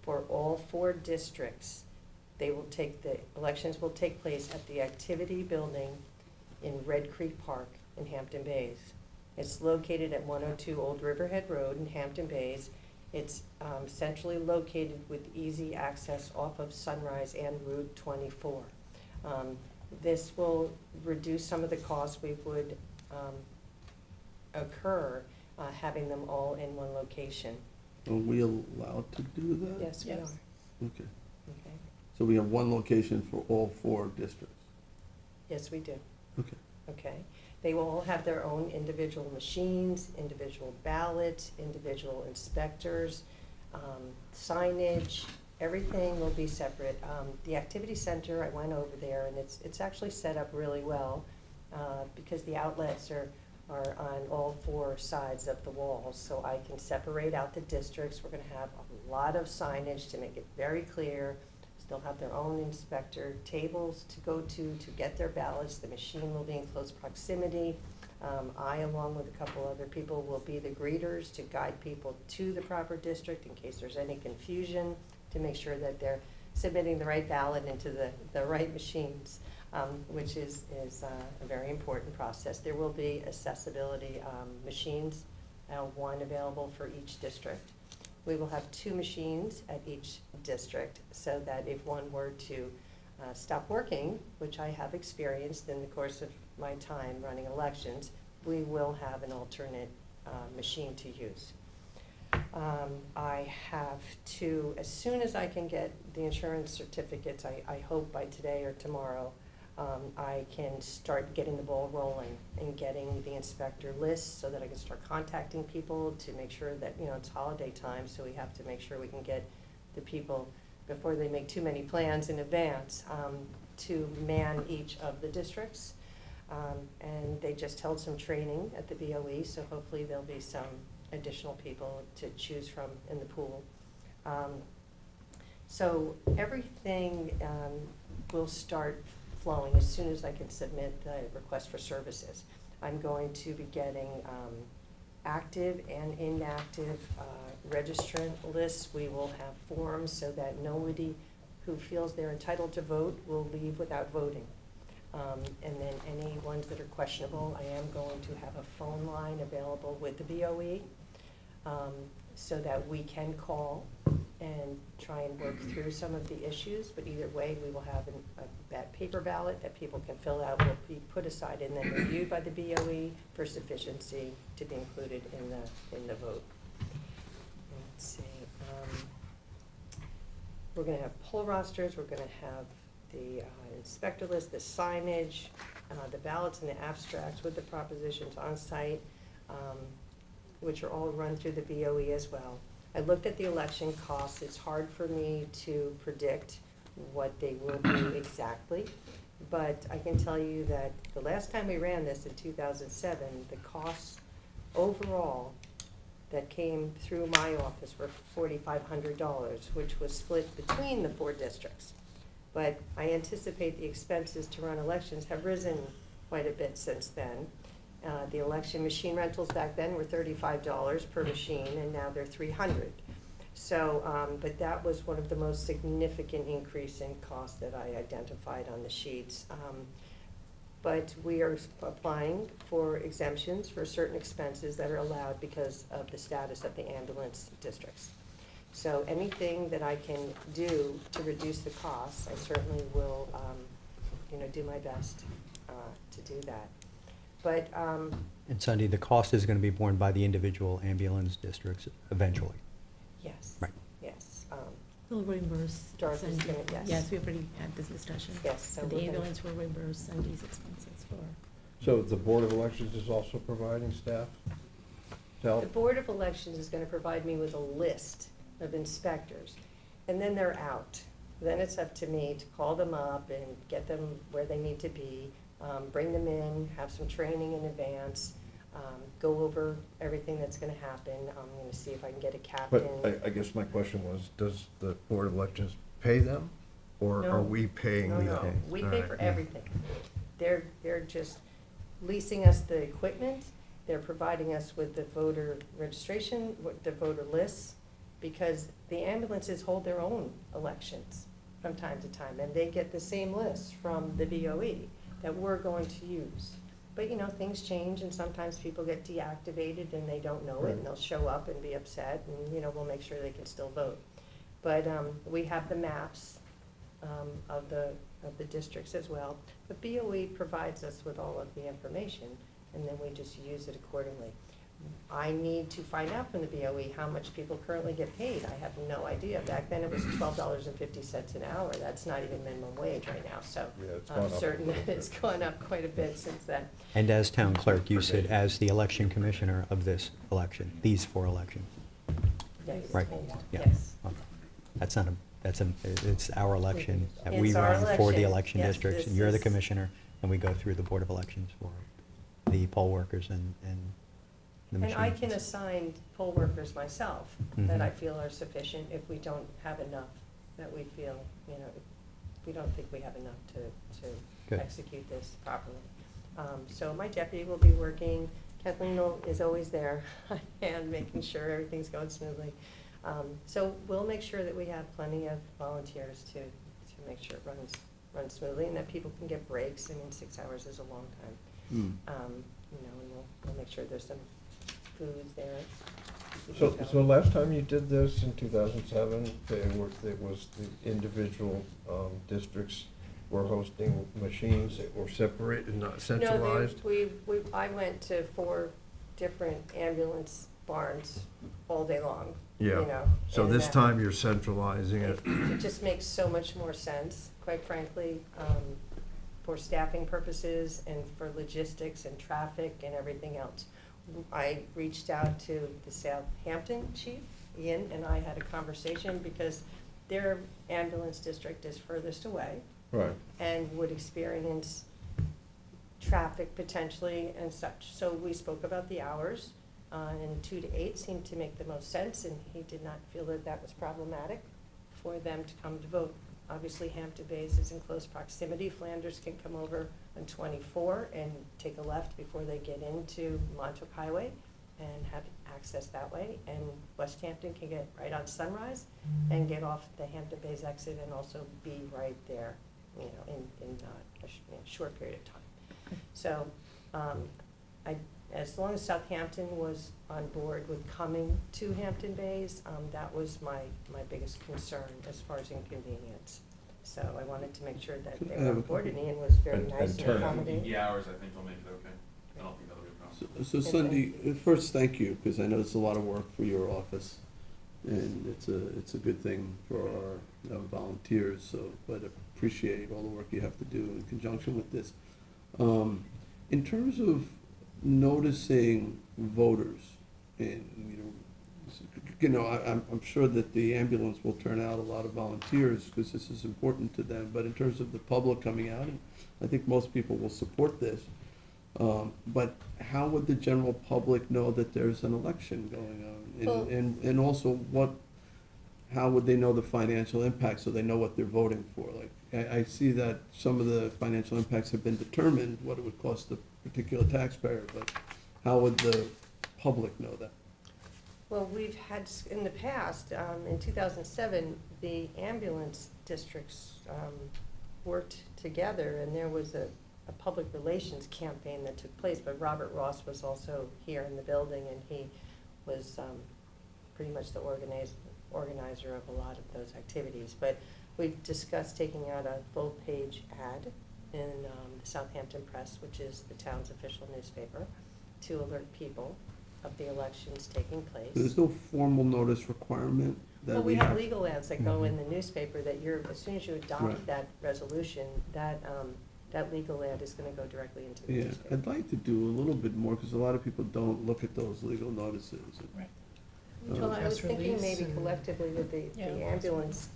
for all 4 districts. The elections will take place at the Activity Building in Red Creek Park in Hampton Bays. It's located at 102 Old Riverhead Road in Hampton Bays. It's centrally located with easy access off of Sunrise and Route 24. This will reduce some of the costs we would occur having them all in one location. Are we allowed to do that? Yes, we are. Yes. Okay, Okay. so we have one location for all 4 districts? Yes, we do. Okay. Okay. They will all have their own individual machines, individual ballots, individual inspectors, signage, everything will be separate. The activity center, I went over there, and it's actually set up really well, because the outlets are on all 4 sides of the walls, so I can separate out the districts. We're gonna have a lot of signage to make it very clear. They'll have their own inspector tables to go to get their ballots. The machine will be in close proximity. I, along with a couple other people, will be the greeters to guide people to the proper district in case there's any confusion, to make sure that they're submitting the right ballot into the right machines, which is a very important process. There will be accessibility machines, 1 available for each district. We will have 2 machines at each district, so that if one were to stop working, which I have experienced in the course of my time running elections, we will have an alternate machine to use. I have to, as soon as I can get the insurance certificates, I hope by today or tomorrow, I can start getting the ball rolling and getting the inspector lists so that I can start contacting people to make sure that, it's holiday time, so we have to make sure we can get the people, before they make too many plans in advance, to man each of the districts. And they just held some training at the BOE, so hopefully there'll be some additional people to choose from in the pool. So everything will start flowing as soon as I can submit the request for services. I'm going to be getting active and inactive registrant lists. We will have forms so that nobody who feels they're entitled to vote will leave without voting. And then any ones that are questionable, I am going to have a phone line available with the BOE, so that we can call and try and work through some of the issues. But either way, we will have that paper ballot that people can fill out, will be put aside and then reviewed by the BOE for sufficiency to be included in the vote. Let's see. We're gonna have poll rosters, we're gonna have the inspector list, the signage, the ballots and the abstracts with the propositions on site, which are all run through the BOE as well. I looked at the election costs. It's hard for me to predict what they will be exactly. But I can tell you that the last time we ran this in 2007, the costs overall that came through my office were $4,500, which was split between the 4 districts. But I anticipate the expenses to run elections have risen quite a bit since then. The election machine rentals back then were $35 per machine, and now they're $300. So, but that was one of the most significant increase in cost that I identified on the sheets. But we are applying for exemptions for certain expenses that are allowed because of the status of the ambulance districts. So anything that I can do to reduce the costs, I certainly will, do my best to do that. But, And Cindy, the cost is going to be borne by the individual ambulance districts eventually. yes. Right. Yes, They'll reimburse. Dorothy's Sandy. gonna- yes. Yes, we already had this discussion. yes, so And we're the gonna- ambulance will reimburse Sandy's expenses for. So the Board of Elections is also providing staff to The help? Board of Elections is gonna provide me with a list of inspectors, and then they're out. Then it's up to me to call them up and get them where they need to be, bring them in, have some training in advance, go over everything that's gonna happen. I'm gonna see if I can get a captain. But I guess my question was, does the Board of Elections pay them? Or No. are we paying No, no, them? we All pay right. for everything. They're just leasing us the equipment, they're providing us with the voter registration, with the voter lists, because the ambulances hold their own elections from time to time, and they get the same lists from the BOE that we're going to use. But, things change, and sometimes people get deactivated and they don't know it, and they'll show up and be upset, and, we'll make sure they can still vote. But, we have the maps, of the districts as well. The BOE provides us with all of the information, and then we just use it accordingly. I need to find out from the BOE how much people currently get paid. I have no idea. Back then, it was $12.50 an hour. That's not even minimum wage right now, so Yeah, it's I'm gone up a certain little that it's bit. gone up quite a bit since then. And as town clerk, you sit as the election commissioner of this election, these 4 elections. Yes. Right, yeah. Yes. Okay. It's our election that we It's our run for the election. election Yes, districts, this and you're the is- commissioner, and we go through the Board of Elections for the poll workers and the And machines. I can assign poll workers myself that Mhm. I feel are sufficient if we don't have enough, that we feel, if we don't think we have enough to Good. execute this properly. So my deputy will be working, Kathleen is always there, and making sure everything's going smoothly. So we'll make sure that we have plenty of volunteers to make sure it runs smoothly, and that people can get breaks. I mean, 6 hours is a long time. And we'll make sure there's some food there. So last time you did this in 2007, it was the individual districts were hosting machines that were separated, not centralized? No, I went to 4 different ambulance barns all day long, Yeah. So and this that- time you're centralizing it? It just makes so much more sense, quite frankly, for staffing purposes and for logistics and traffic and everything else. I reached out to the Southampton chief, Ian, and I had a conversation because their ambulance district is furthest away Right. and would experience traffic potentially and such. So we spoke about the hours, and 2 to 8 seemed to make the most sense, and he did not feel that that was problematic for them to come to vote. Obviously, Hampton Bays is in close proximity. Flanders can come over on 24 and take a left before they get into Montauk Highway and have access that way. And West Hampton can get right on Sunrise and get off the Hampton Bays exit and also be right there, in a short period of time. So, as long as Southampton was on board with coming to Hampton Bays, that was my biggest concern as far as inconvenience. So I wanted to make sure that they were on board, and Ian was very And nice and turnout. accommodating. The hours, I think, will make it okay. I don't think that'll be a problem. So Cindy, first, thank you, because I know it's a lot of work for your office, and it's a good thing for our volunteers, so, but appreciate all the work you have to do in conjunction with this. In terms of noticing voters, and, you know, I'm sure that the ambulance will turn out a lot of volunteers, because this is important to them, but in terms of the public coming out, I think most people will support this. But how would the general public know that there's an election going on? Well- And also, how would they know the financial impact, so they know what they're voting for? Like, I see that some of the financial impacts have been determined, what it would cost the particular taxpayer, but how would the public know that? Well, we've had, in the past, in 2007, the ambulance districts worked together, and there was a public relations campaign that took place, but Robert Ross was also here in the building, and he was pretty much the organizer of a lot of those activities. But we've discussed taking out a full-page ad in the Southampton Press, which is the town's official newspaper, to alert people of the elections taking place. There's no formal notice requirement that Well, we we have? have legal ads that go in the newspaper that as soon as you adopt Right. that resolution, that legal ad is gonna go directly into the Yeah, newspaper. I'd like to do a little bit more, because a lot of people don't look at those legal notices. Well, I was Press thinking release maybe and- collectively that the Yeah. ambulance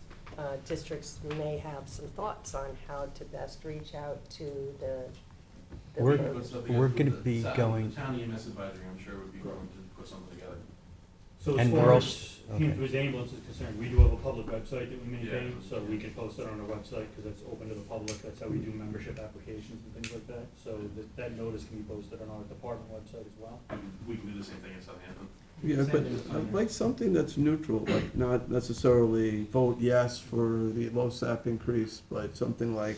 districts may have some thoughts on how to best reach out to the We're- voters. We're gonna be going- The town EMS advisory, I'm sure, would be willing to put something together. So as And we're far also- as okay. Hampton's ambulance is concerned, we do have a public website that we maintain, Yeah. so we can post it on our website, because it's open to the public, that's how we do membership applications and things like that. So that notice can be posted on our department website as well. We can do the same thing in Southampton. Yeah, but I'd like something that's neutral, like not necessarily vote yes for the LoSAP increase, but something like,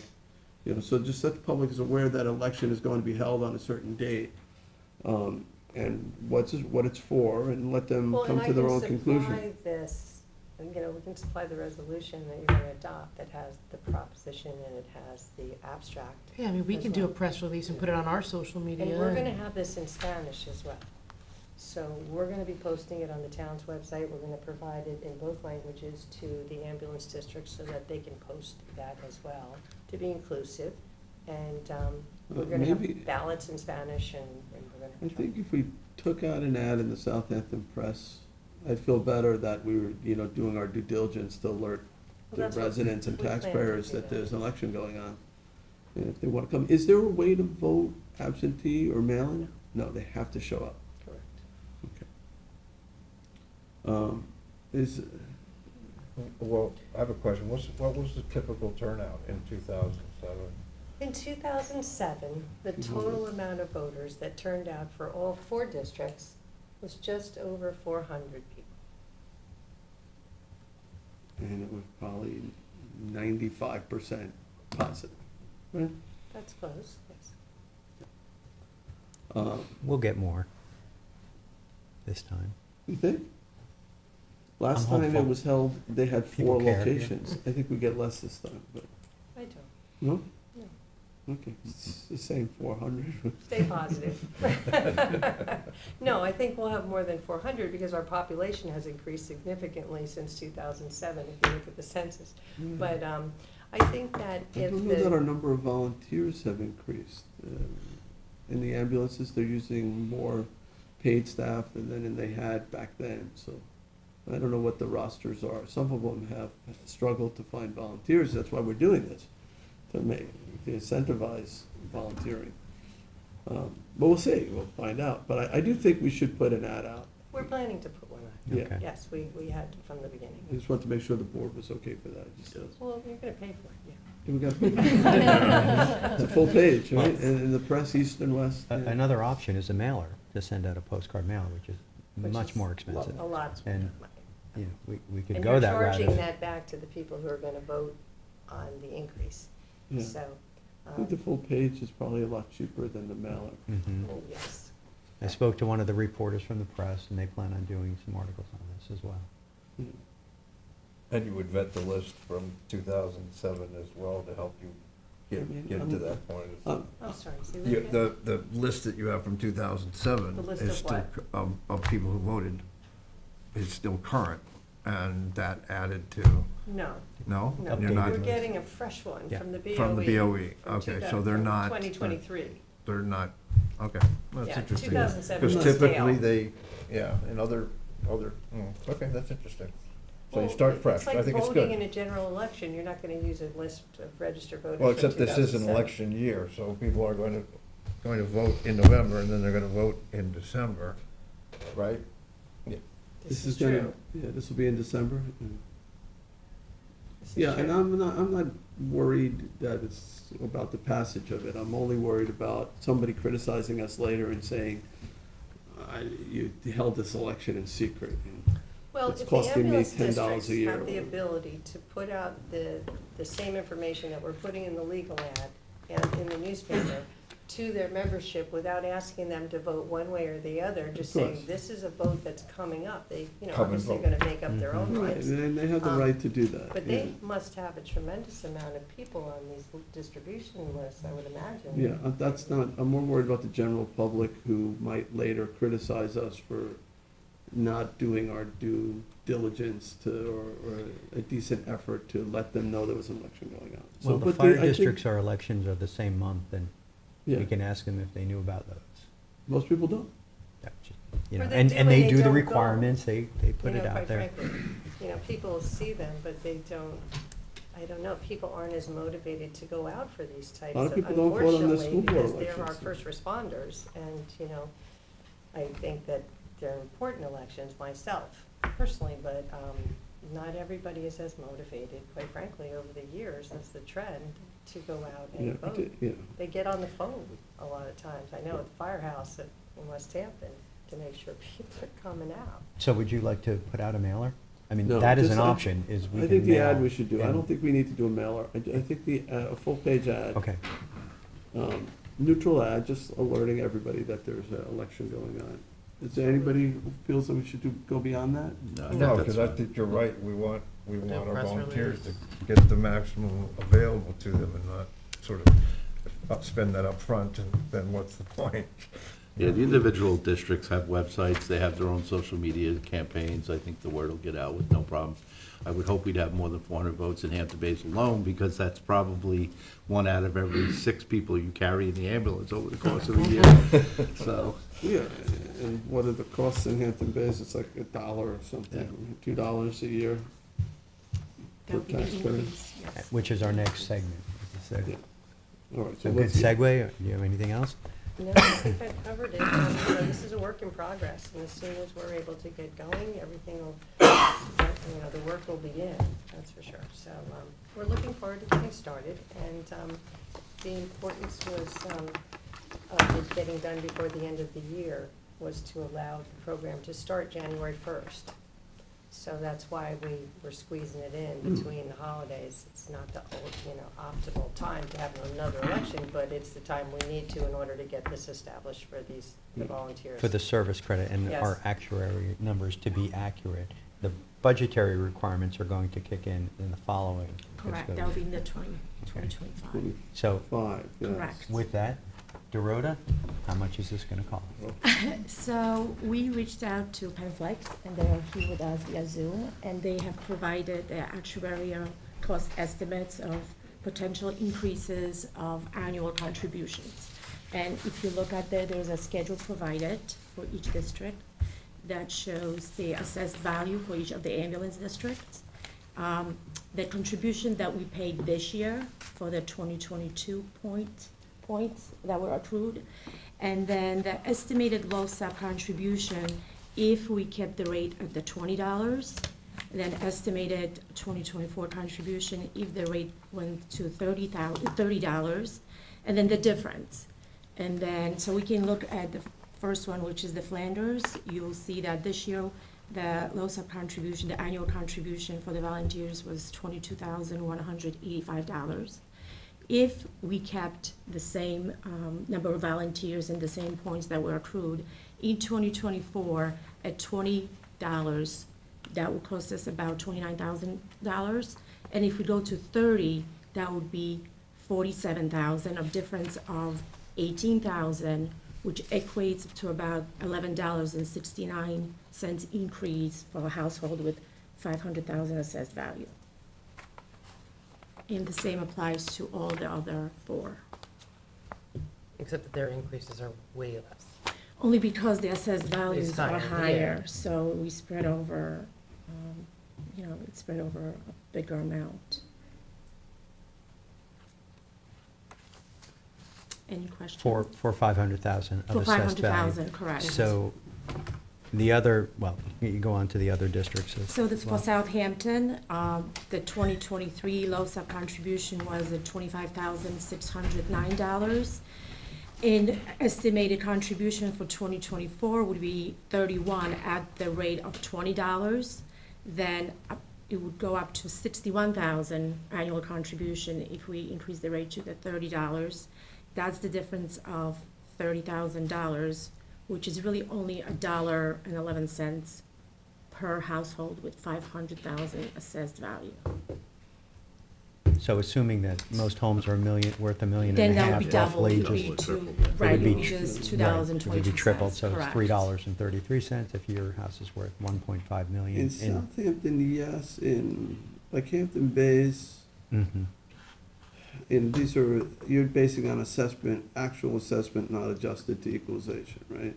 you know, so just that the public is aware that election is going to be held on a certain date, and what it's for, and let them Well, come and to their own I can conclusion. supply this, and, you know, we can supply the resolution that you're gonna adopt that has the proposition and it has the abstract. Yeah, I mean, we as can do a well. press release and put it on our social media. And we're gonna have this in Spanish as well. So we're gonna be posting it on the town's website, we're gonna provide it in both languages to the ambulance districts so that they can post that as well, to be inclusive. And, we're gonna Maybe- have ballots in Spanish and we're gonna I have. think if we took out an ad in the Southampton Press, I'd feel better that we were, you know, doing our due diligence to alert Well, the that's what residents and we plan to taxpayers do that that. there's an election going on. And if they wanna come, is there a way to vote absentee or mail-in? No, they have to show up. Correct. Is, Well, I have a question. What was the typical turnout in 2007? In 2007, the total amount of voters that turned out for all 4 districts was just over 400 people. and it was probably 95% positive, right? That's close, yes. We'll get more this time. You think? Last I'm time it hopeful. was held, they had 4 People care, yeah. locations. I think we get less this time, but, I don't. no? No. Okay, it's the same 400. Stay positive. No, I think we'll have more than 400 because our population has increased significantly since 2007, if you look at the census. But I think that I if don't know that our the, number of volunteers have increased. In the ambulances, they're using more paid staff than they had back then, so I don't know what the rosters are. Some of them have struggled to find volunteers, that's why we're doing this, to incentivize volunteering. But we'll see, we'll find out. But I do think we should put an ad out. we're planning to put one on. Yeah. Okay. Yes, we had from the beginning. I just want to make sure the board was okay for that. Just, Well, you're gonna pay for it, yeah. we got, it's a full page, right? Well- And in the press, east and west. yeah. Another option is a mailer, to send out a postcard mailer, which is Which much is more expensive. A lot. And, you know, we could And go you're that route. charging if- that back to the people who are gonna vote on the increase. Yeah. So, I think the full page is probably a lot cheaper than the mailer. Mhm. oh, yes. I spoke to one of the reporters from the press, and they plan on doing some articles on this as well. Yeah. And you would vet the list from 2007 as well to help you I mean, get to that point. I'm sorry, say that You- again? The list that you have from 2007 The list is of still, what? of people who voted, is still current, and that added to, No, no? no, You're not, we're getting a fresh one Yeah. from the BOE. from the BOE, from okay, so they're not. 2023. They're not, okay, that's Yeah, interesting. 2007 Because was typically stale. they, yeah, in other other, okay, that's interesting. So you Well, start fresh, It's I like think it's voting in good. a general election, you're not gonna use a list of registered voters Well, from except this is an 2007. election year, so people are going to vote in November, and then they're gonna vote in December, right? This is gonna, true. yeah, this will be in December. This is Yeah, and true. I'm not worried that it's about the passage of it. I'm only worried about somebody criticizing us later and saying, you held this election in secret. Well, It's if the costing me ambulance $10 a districts year. have the ability to put out the same information that we're putting in the legal ad and in the newspaper to their membership without asking them to vote one way or the other, just Of course. saying, this is a vote that's coming up, they, Come and obviously vote. gonna make up their own Right, minds. and they have the Um, right to do that. But yeah. they must have a tremendous amount of people on these distribution lists, I would imagine. Yeah, that's not, I'm more worried about the general public who might later criticize us for not doing our due diligence or a decent effort to let them know there was an election going on. So, Well, the but fire I think districts, our elections are the same month, and Yeah, we can ask them if they knew about those. most people don't. Yeah, just, you Or know, they and do and and they they do the don't go. requirements, they put it out Quite there. frankly, people see them, but they don't, I don't know, people aren't as motivated to go out for these types A lot of of, people don't vote on the unfortunately, school board because they're our elections. first responders, and, I think that they're important elections myself, personally, but, not everybody is as motivated, quite frankly, over the years, that's the trend, to go out Yeah, and vote. yeah. They get on the phone a lot of times, I know at the firehouse in West Hampton, to make sure people are coming out. So would you like to put out a mailer? I mean, No, that is just an I- option, is we I can think the ad mail we should do. I and- don't think we need to do a mailer. I think a full-page ad. Okay, Neutral ad, just alerting everybody that there's an election going on. Is there anybody who feels that we should go beyond that? I think No, that's because I fine. think you're right, we want our press volunteers release. to get the maximum available to them and not sort of spend that up front, and then what's the point? Yeah, the individual districts have websites, they have their own social media campaigns, I think the word will get out with no problem. I would hope we'd have more than 400 votes in Hampton Bays alone, because that's probably 1 out of every 6 people you carry in the ambulance over the course of a year, so. Yeah, and what are the costs in Hampton Bays? It's like $1 or something, $2 a year per taxpayer. which is our next segment. So Yeah. All right, so so good let's, segue, do you have anything else? No, I think I've covered it. This is a work in progress, and as soon as we're able to get going, everything will, the work will begin, that's for sure. So, we're looking forward to getting started, and, the importance was, of it getting done before the end of the year was to allow the program to start January 1st. So that's why we were squeezing it in between the holidays. It's not the, optimal time to have another election, but it's the time we need to in order to get this established for the volunteers. For the service credit and Yes. our actuary numbers to be accurate, the budgetary requirements are going to kick in the following. Correct, fiscal that'll be year. in the 2025. So 25, yes. Correct. with that, Dorota, how much is this gonna cost? So we reached out to PenFlex, and they are here with us via Zoom, and they have provided the actuarial cost estimates of potential increases of annual contributions. And if you look at there's a schedule provided for each district that shows the assessed value for each of the ambulance districts. The contribution that we paid this year for the 2022 points that were accrued, and then the estimated LoSAP contribution if we kept the rate at the $20, then estimated 2024 contribution if the rate went to $30, and then the difference. And then, so we can look at the first one, which is the Flanders. You'll see that this year, the LoSAP contribution, the annual contribution for the volunteers was $22,185. If we kept the same number of volunteers and the same points that were accrued, in 2024, at $20, that would cost us about $29,000. And if we go to 30, that would be $47,000, a difference of $18,000, which equates to about $11.69 increase for a household with $500,000 assessed value. And the same applies to all the other 4. Except that their increases are way less. Only because the assessed values It's are higher, yeah. higher, so we spread over, it's spread over a bigger amount. Any questions? For 500,000 of For assessed value. 500,000, correct. So the other, well, you go on to the other districts as So this for well. Southampton, the 2023 LoSAP contribution was at $25,609. And estimated contribution for 2024 would be 31 at the rate of $20. Then it would go up to 61,000 annual contribution if we increase the rate to the $30. That's the difference of $30,000, which is really only $1.11 per household with 500,000 assessed value. So assuming that most homes are worth $1.5 million Then that would be double, roughly, it would just be two, it right, would it be would be just right, $2.22. it would be tripled, so it's correct. $3.33 if your house is worth 1.5 million. In Southampton, yes, in, like Hampton Bays, Mhm. and these are, you're basing on assessment, actual assessment, not adjusted to equalization, right?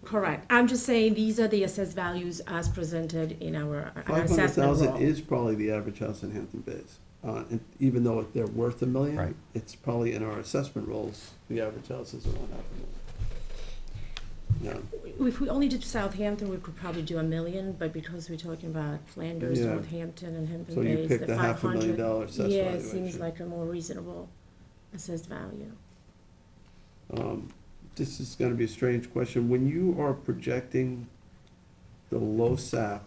Correct. I'm just saying, these are the assessed values as presented in our assessment 500,000 roll. is probably the average house in Hampton Bays. And even though they're worth $1 million, Right. it's probably in our assessment rolls, the average house is around $500,000. Yeah. If we only did Southampton, we could probably do $1 million, but because we're talking about Flanders, Yeah. Northampton, and Hampton So you Bays, picked the a $500,000 assessed Yeah, it valuation. seems like a more reasonable assessed value. This is gonna be a strange question. When you are projecting the LoSAP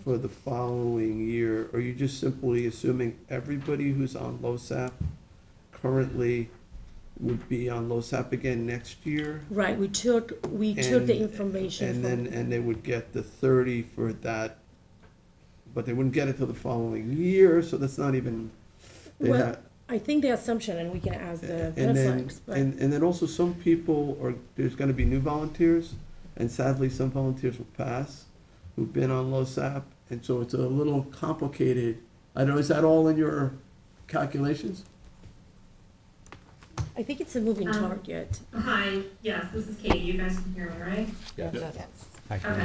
for the following year, are you just simply assuming everybody who's on LoSAP currently would be on LoSAP again next year? Right, we took the information And from. then, and they would get the 30 for that, but they wouldn't get it till the following year, so that's not even, they Well, had. I think the assumption, and we can ask the And then, Netflix, but. and then also some people are, there's gonna be new volunteers, and sadly, some volunteers will pass, who've been on LoSAP, and so it's a little complicated. I don't know, is that all in your calculations? I think it's a moving Um, target. Hi, yes, this is Katie, you guys can hear me, right? Yes. Yes. Actually,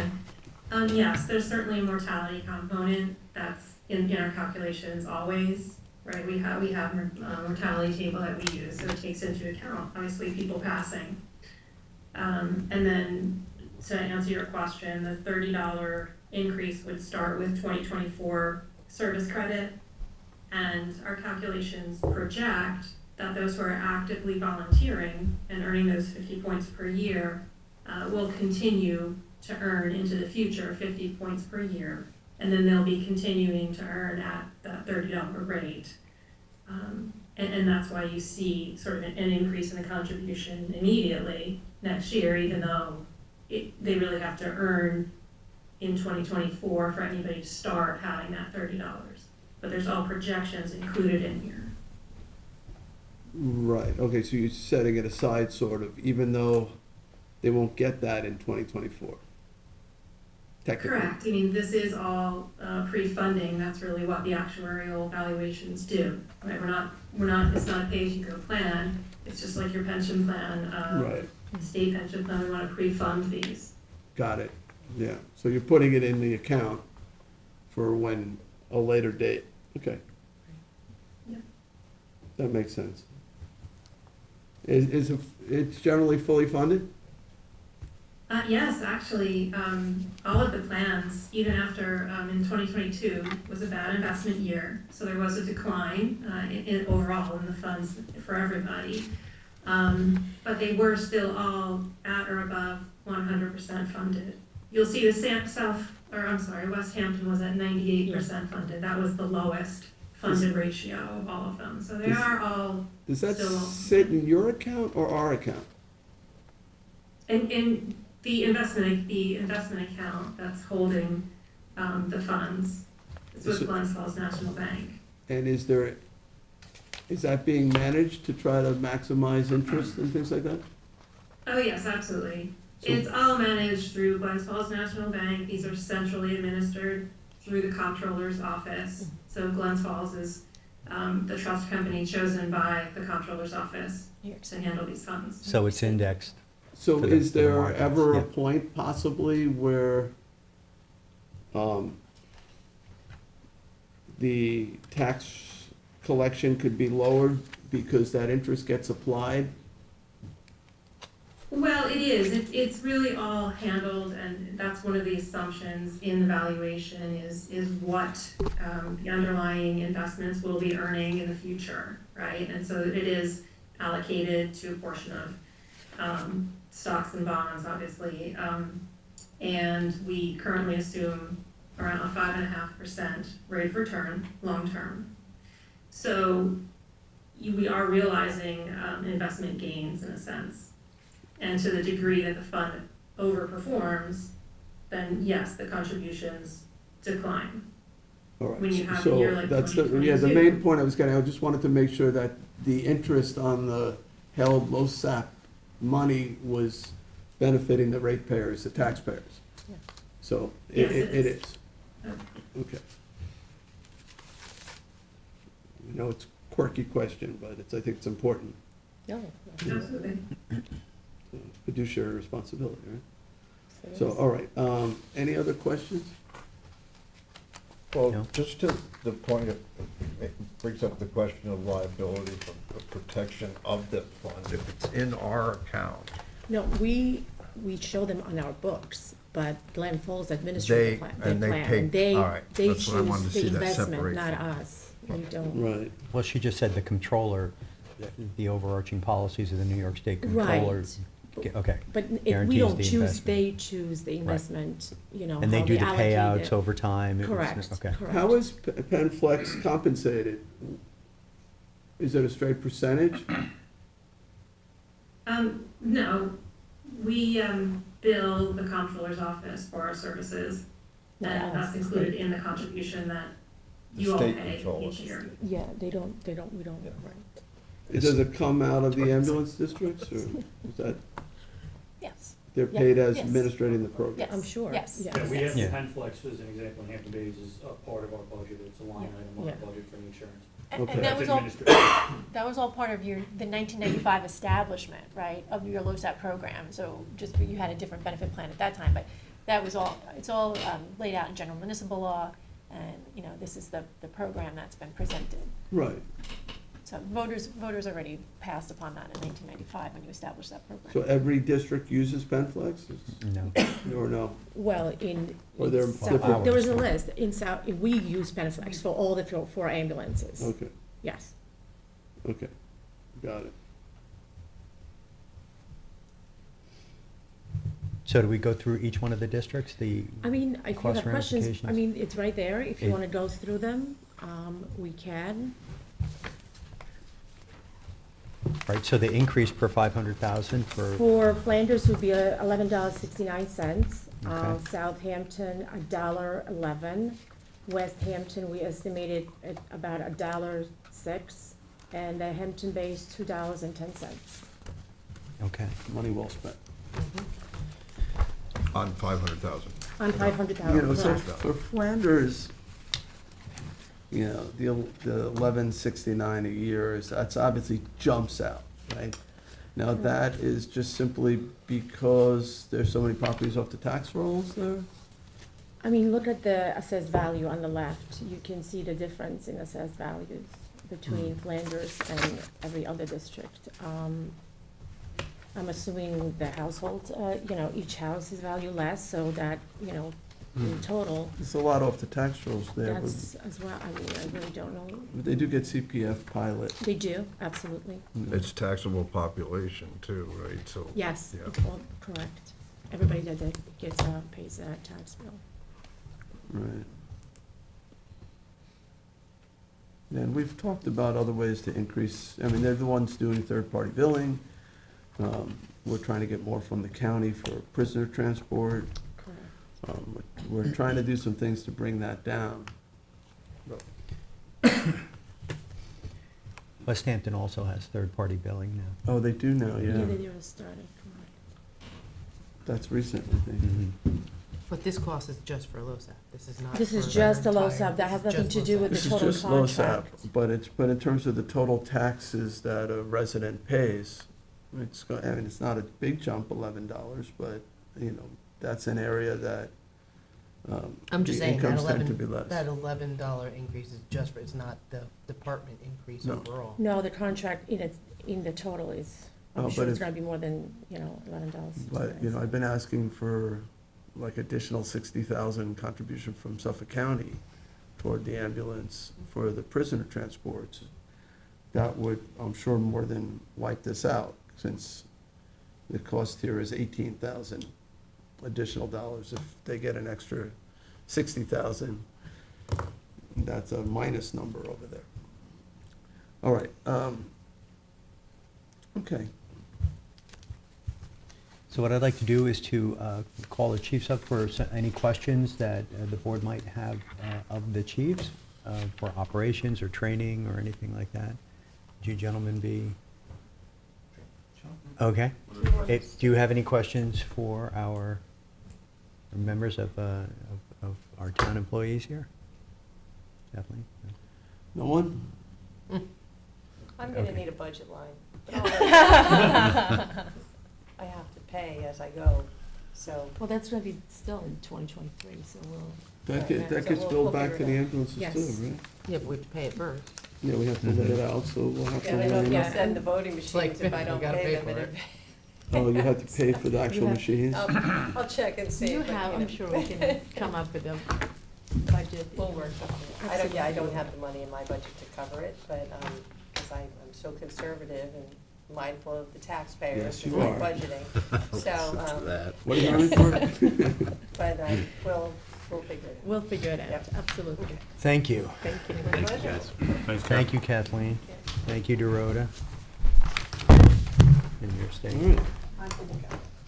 Okay. Yes, there's certainly a mortality component that's in our calculations always, right? We have a mortality table that we use, so it takes into account, obviously, people passing. And then, to answer your question, the $30 increase would start with 2024 service credit, and our calculations project that those who are actively volunteering and earning those 50 points per year will continue to earn into the future 50 points per year, and then they'll be continuing to earn at that $30 rate. And that's why you see sort of an increase in the contribution immediately next year, even though they really have to earn in 2024 for anybody to start having that $30. But there's all projections included in here. Right, okay, so you're setting it aside, sort of, even though they won't get that in 2024? Technically. Correct. I mean, this is all pre-funding. That's really what the actuarial valuations do. Right? It's not a pay-as-you-go plan. It's just like your pension plan, Right, state pension plan. We want to pre-fund these. got it, yeah, so you're putting it in the account for when, a later date, okay. Yep. That makes sense. It's generally fully funded? Yes, actually, all of the plans, even after in 2022 was a bad investment year, so there was a decline overall in the funds for everybody. But they were still all at or above 100% funded. You'll see the West Hampton was at 98% funded. That was the lowest funded ratio of all of them. So they are all Does that still. sit in your account or our account? In the investment account that's holding the funds, it's with Glens Falls National Bank. And is that being managed to try to maximize interest and things like that? Oh, yes, absolutely. So- It's all managed through Glens Falls National Bank. These are centrally administered through the comptroller's office. So Glens Falls is the trust company chosen by the comptroller's office to handle these funds. so it's indexed. So For the- is for the there margins, ever a yeah. point possibly where the tax collection could be lowered because that interest gets applied? Well, it is, it's really all handled, and that's one of the assumptions in the valuation is what, the underlying investments will be earning in the future, right? And so it is allocated to a portion of, stocks and bonds, obviously, and we currently assume around a 5.5% rate of return, long-term. So we are realizing, investment gains in a sense. And to the degree that the fund overperforms, then yes, the contributions decline. All right, When you have a year so like that's the 2022. main point I was getting, I just wanted to make sure that the interest on the held LoSAP money was benefiting the ratepayers, the taxpayers. Yeah. So Yes, it it is. is. Okay. I know it's a quirky question, but I think it's important. No. Absolutely. Fiduciary responsibility, right? yes. So, all right, any other questions? Well, No. just to the point, it brings up the question of liability for the protection of the fund, if it's in our account. No, we show them on our books, but Glen Falls administers the plan, their and they plan, pay- and they, all right, they that's what I wanted choose to the see, that investment, not separation. us. We don't. Right. Well, she just said the controller, the overarching policies of the New York State controller. Right. Okay. But we Guarantees don't the choose, investment. they choose the investment, you know, And they how do the allocate payouts it. over time. It was- Correct, Okay. correct. How is PenFlex compensated? Is it a straight percentage? No, we, bill the comptroller's office for our services, Not and that's us. included in the contribution that The you all state pay controller. each year. Yeah, we don't, Yeah. right. Does it come out of the ambulance districts, or is that, Yes, they're Yeah. paid as Yes. administrating the program? yes. I'm sure. Yes. Yes. Yeah, we have Yeah. Penflex as an example, in Hampton Bays is a part of our budget, it's a line item on Yeah. our budget for the insurance. And Okay. that That's was all, administrative. that was all part of the 1995 establishment, right, of your LoSAP program. So just, you had a different benefit plan at that time, but that was all, it's all laid out in general municipal law. And, you know, this is the program that's been presented. Right, So voters already passed upon that in 1995 when you established that program. so every district uses PenFlex, No. or no? Well, in, Or they're in South- different- there was a list, in South, we use Beneflex for all the four ambulances, Okay, yes. okay, got it. So do we go through each one of the districts, the, I mean, if you Cost have questions, I ramifications? mean, it's right there, if you It- wanna go through them, we can. right, so the increase per 500,000 for, For Flanders would be $11.69, Okay. Southampton, $1.11, West Hampton, we estimated at about $1.06, and the Hampton Bays, $2.10. okay. Money well spent. On 500,000. On 500,000, You know, so correct. for Flanders, you know, the 1169 a year is, that's obviously jumps out, right? Now, that is just simply because there's so many properties off the tax rolls there? I mean, look at the assessed value on the left. You can see the difference in assessed values between Flanders and every other district. I'm assuming the household, you know, each house is valued less, so that, you know, in total, There's a lot off the tax rolls there, that's as well. I mean, I really don't know. but they do get CPF pilot. They do, absolutely. It's taxable population too, right? So. Yes, Yeah. it's all correct. Everybody that gets, pays a tax bill. Right. And we've talked about other ways to increase, I mean, they're the ones doing third-party billing. We're trying to get more from the county for prisoner transport. Correct. We're trying to do some things to bring that down. West Hampton also has third-party billing now. Oh, they do now, Yeah, yeah. they just started, correct. That's recent, I think. Mhm. But this cost is just for LoSAP, this is not. This is for just the entire- LoSAP, that has this is nothing just to do with LoSAP. the This is total just LoSAP, contract. but in terms of the total taxes that a resident pays, I mean, it's not a big jump, $11, but, you know, that's an area that, I'm just the saying, incomes tend to be less. that $11 increase is just for, it's not the department increase No. overall. No, the contract in the total is, Oh, I'm sure but it's if- gonna be more than, $11. But, you know, I've been asking for like additional 60,000 contribution from Suffolk County toward the ambulance for the prisoner transports. That would, I'm sure, more than wipe this out, since the cost here is 18,000 additional dollars. If they get an extra 60,000, that's a minus number over there. All right, okay. So what I'd like to do is to call the chiefs up for any questions that the board might have of the chiefs for operations or training or anything like that. Would you gentlemen be? Okay. Do you have any questions for our members of our town employees here? Kathleen? No one? I'm gonna Okay. need a budget line. but I'll I have to pay as I go, so. Well, that's gonna be still in 2023, so we'll. That Yeah, that so gets we'll billed back figure to it the out. ambulances Yes. too, right? Yeah, but we have to pay it first. Yeah, we have to let it out, so we'll have to. Yeah, I don't know if line you up. send the voting It's like, machines if I we don't gotta pay pay them for in it. advance. Oh, you have to pay for the actual Yeah. machines? I'll check and see. You but, have, know. I'm sure we can come up with a budget. We'll work something out. I don't have the money in my budget to cover it, but, because I'm so conservative and mindful of the taxpayers Yes, you and my are. budgeting. So, That. What are you running for? but, we'll figure it out. We'll figure it out, Yep. absolutely. Thank you. Thank you. Thank you, guys. Thank you, Kathleen. Thank you, Dorota. And your All state. right.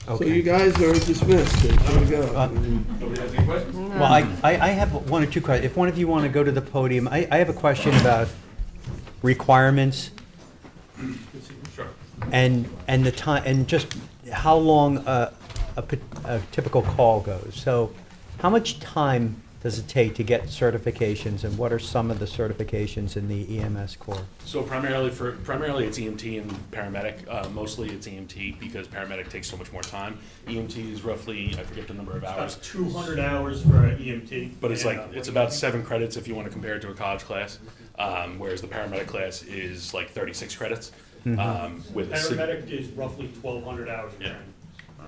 So Okay. you guys are dismissed, there you go. Nobody has any questions? Well, I have one or two questions. If one of you want to go to the podium, I have a question about requirements Sure. and the time, and just how long a typical call goes. So how much time does it take to get certifications, and what are some of the certifications in the EMS Corps? So primarily it's EMT and paramedic. Mostly it's EMT because paramedic takes so much more time. EMT is roughly, I forget the number of hours, About 200 hours for an EMT. but it's and, like, it's about 7 credits if you want to compare it to a college class. Whereas the paramedic class is like 36 credits. With a Paramedic is roughly 1,200 hours of Yeah. training.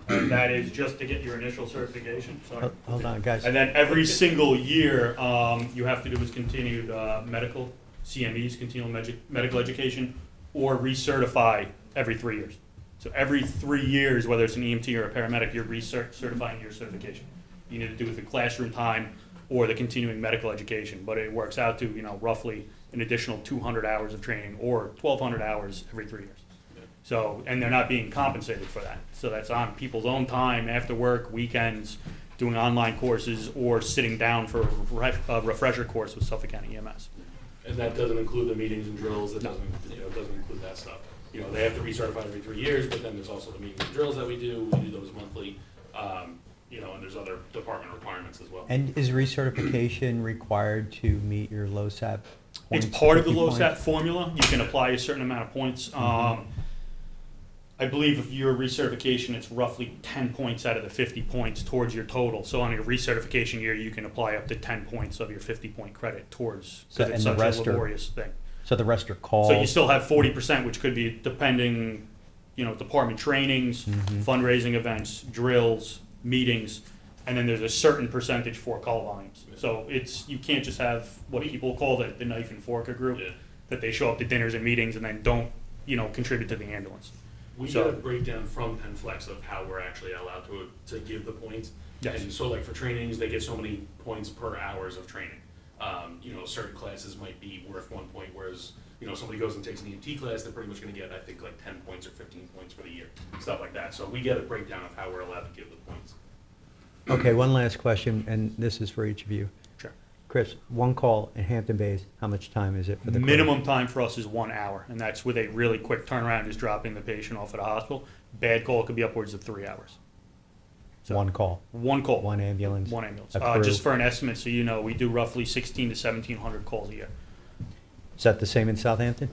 And that is just to get your initial certification, sorry. Hold on, guys. And then every single year, you have to do is continued medical, CMEs, continual medical education, or recertify every 3 years. So every 3 years, whether it's an EMT or a paramedic, you're recertifying your certification. You need to do with the classroom time or the continuing medical education, but it works out to, roughly an additional 200 hours of training or 1,200 hours every 3 years. So, and they're not being compensated for that. So that's on people's own time, after work, weekends, doing online courses, or sitting down for a refresher course with Suffolk County EMS. And that doesn't include the meetings and drills, that doesn't include that stuff. They have to recertify every 3 years, but then there's also the meetings and drills that we do those monthly, and there's other department requirements as well. And is recertification required to meet your LoSAP points? It's part of the 50 LoSAT points? formula. You can apply a certain amount of points. I believe if your recertification, it's roughly 10 points out of the 50 points towards your total. So on your recertification year, you can apply up to 10 points of your 50-point credit towards, So- because and it's the such a rest are- laborious thing. So the rest are calls? So you still have 40%, which could be depending, department trainings, Mhm. fundraising events, drills, meetings, and then there's a certain percentage for call volumes. So you can't just have what people call the knife and fork group, Yeah. that they show up to dinners and meetings and then don't, contribute to the ambulance. We So- get a breakdown from PenFlex of how we're actually allowed to give the points. Yes. And so like for trainings, they get so many points per hours of training. Certain classes might be worth 1 point, whereas, somebody goes and takes an EMT class, they're pretty much gonna get, I think, like 10 points or 15 points for the year, stuff like that. So we get a breakdown of how we're allowed to give the points. Okay, one last question, and this is for each of you. Sure. Chris, one call in Hampton Bays, how much time is it for the crew? Minimum time for us is 1 hour, and that's with a really quick turnaround, just dropping the patient off at a hospital. Bad call could be upwards of 3 hours. So- One call, One call. one ambulance? One ambulance. A crew. Just for an estimate, so we do roughly 1,600 to 1,700 calls a year. Is that the same in Southampton?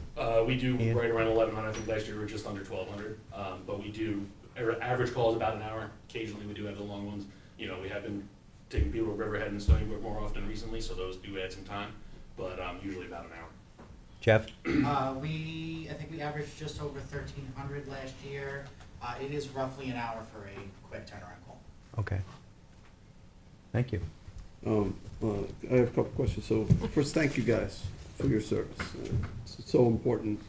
We do Ian? right around 1,100. I think last year we were just under 1,200. But we do, our average call is about an hour. Occasionally we do have the long ones. You know, we have been taking people to Riverhead and Stony Brook more often recently, so those do add some time. But usually about an hour. Jeff? I think we averaged just over 1,300 last year. It is roughly an hour for a quick turnaround call. Okay. Thank you. I have a couple questions. So first, thank you guys for your service. It's so important.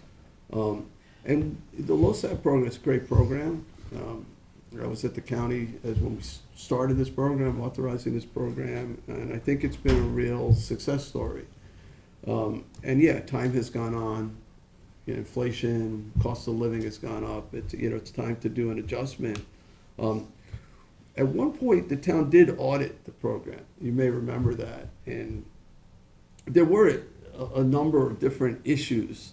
And the LoSAP program is a great program. I was at the county as when we started this program, authorizing this program, and I think it's been a real success story. And yeah, time has gone on. You know, inflation, cost of living has gone up. It's time to do an adjustment. At one point, the town did audit the program. You may remember that. And there were a number of different issues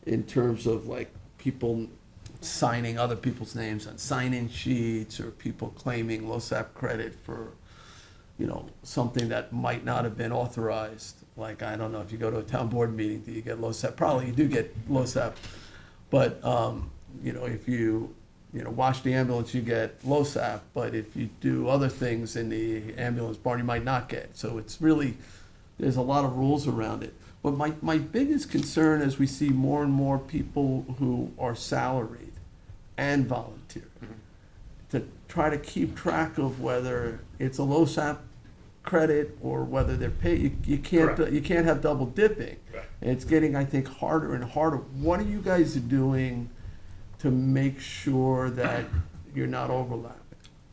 in terms of like people signing other people's names on sign-in sheets or people claiming LoSAP credit for, something that might not have been authorized. Like, I don't know, if you go to a town board meeting, do you get LoSAP? Probably you do get LoSAP. But, if you wash the ambulance, you get LoSAP, but if you do other things in the ambulance barn, you might not get. So it's really, there's a lot of rules around it. But my biggest concern is we see more and more people who are salaried and volunteer to try to keep track of whether it's a LoSAP credit or whether they're paid. You can't have double dipping. Right. And it's getting, I think, harder and harder. What are you guys doing to make sure that you're not overlapping?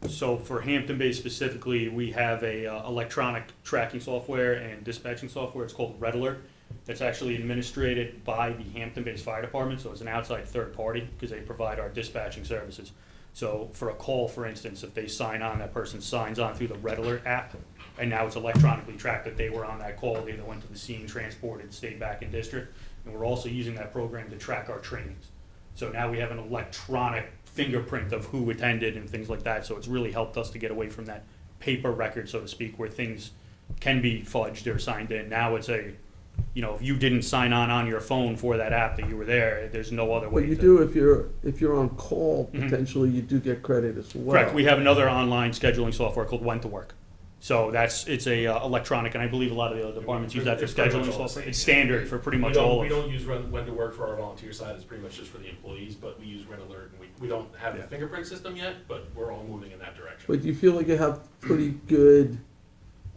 So for Hampton Bay specifically, we have a electronic tracking software and dispatching software. It's called Red Alert. It's actually administrated by the Hampton Bays Fire Department, so it's an outside third party because they provide our dispatching services. So for a call, for instance, if they sign on, that person signs on through the Red Alert app, and now it's electronically tracked that they were on that call, they either went to the scene, transported, stayed back in district. And we're also using that program to track our trainings. So now we have an electronic fingerprint of who attended and things like that. So it's really helped us to get away from that paper record, so to speak, where things can be fudged or signed in. Now it's if you didn't sign on your phone for that app that you were there, there's no other way. But you to- do, if you're on call, Mhm. potentially you do get credit as well. Correct. We have another online scheduling software called Went to Work. So it's a electronic, and I believe a lot of the other departments use that for It's pretty much scheduling all the software. same. It's standard for pretty We much don't- all We of don't use when to work for our volunteer side, it's pretty much just for the employees, but we use Red Alert, and we don't have the Yeah. fingerprint system yet, but we're all moving in that direction. But do you feel like you have pretty good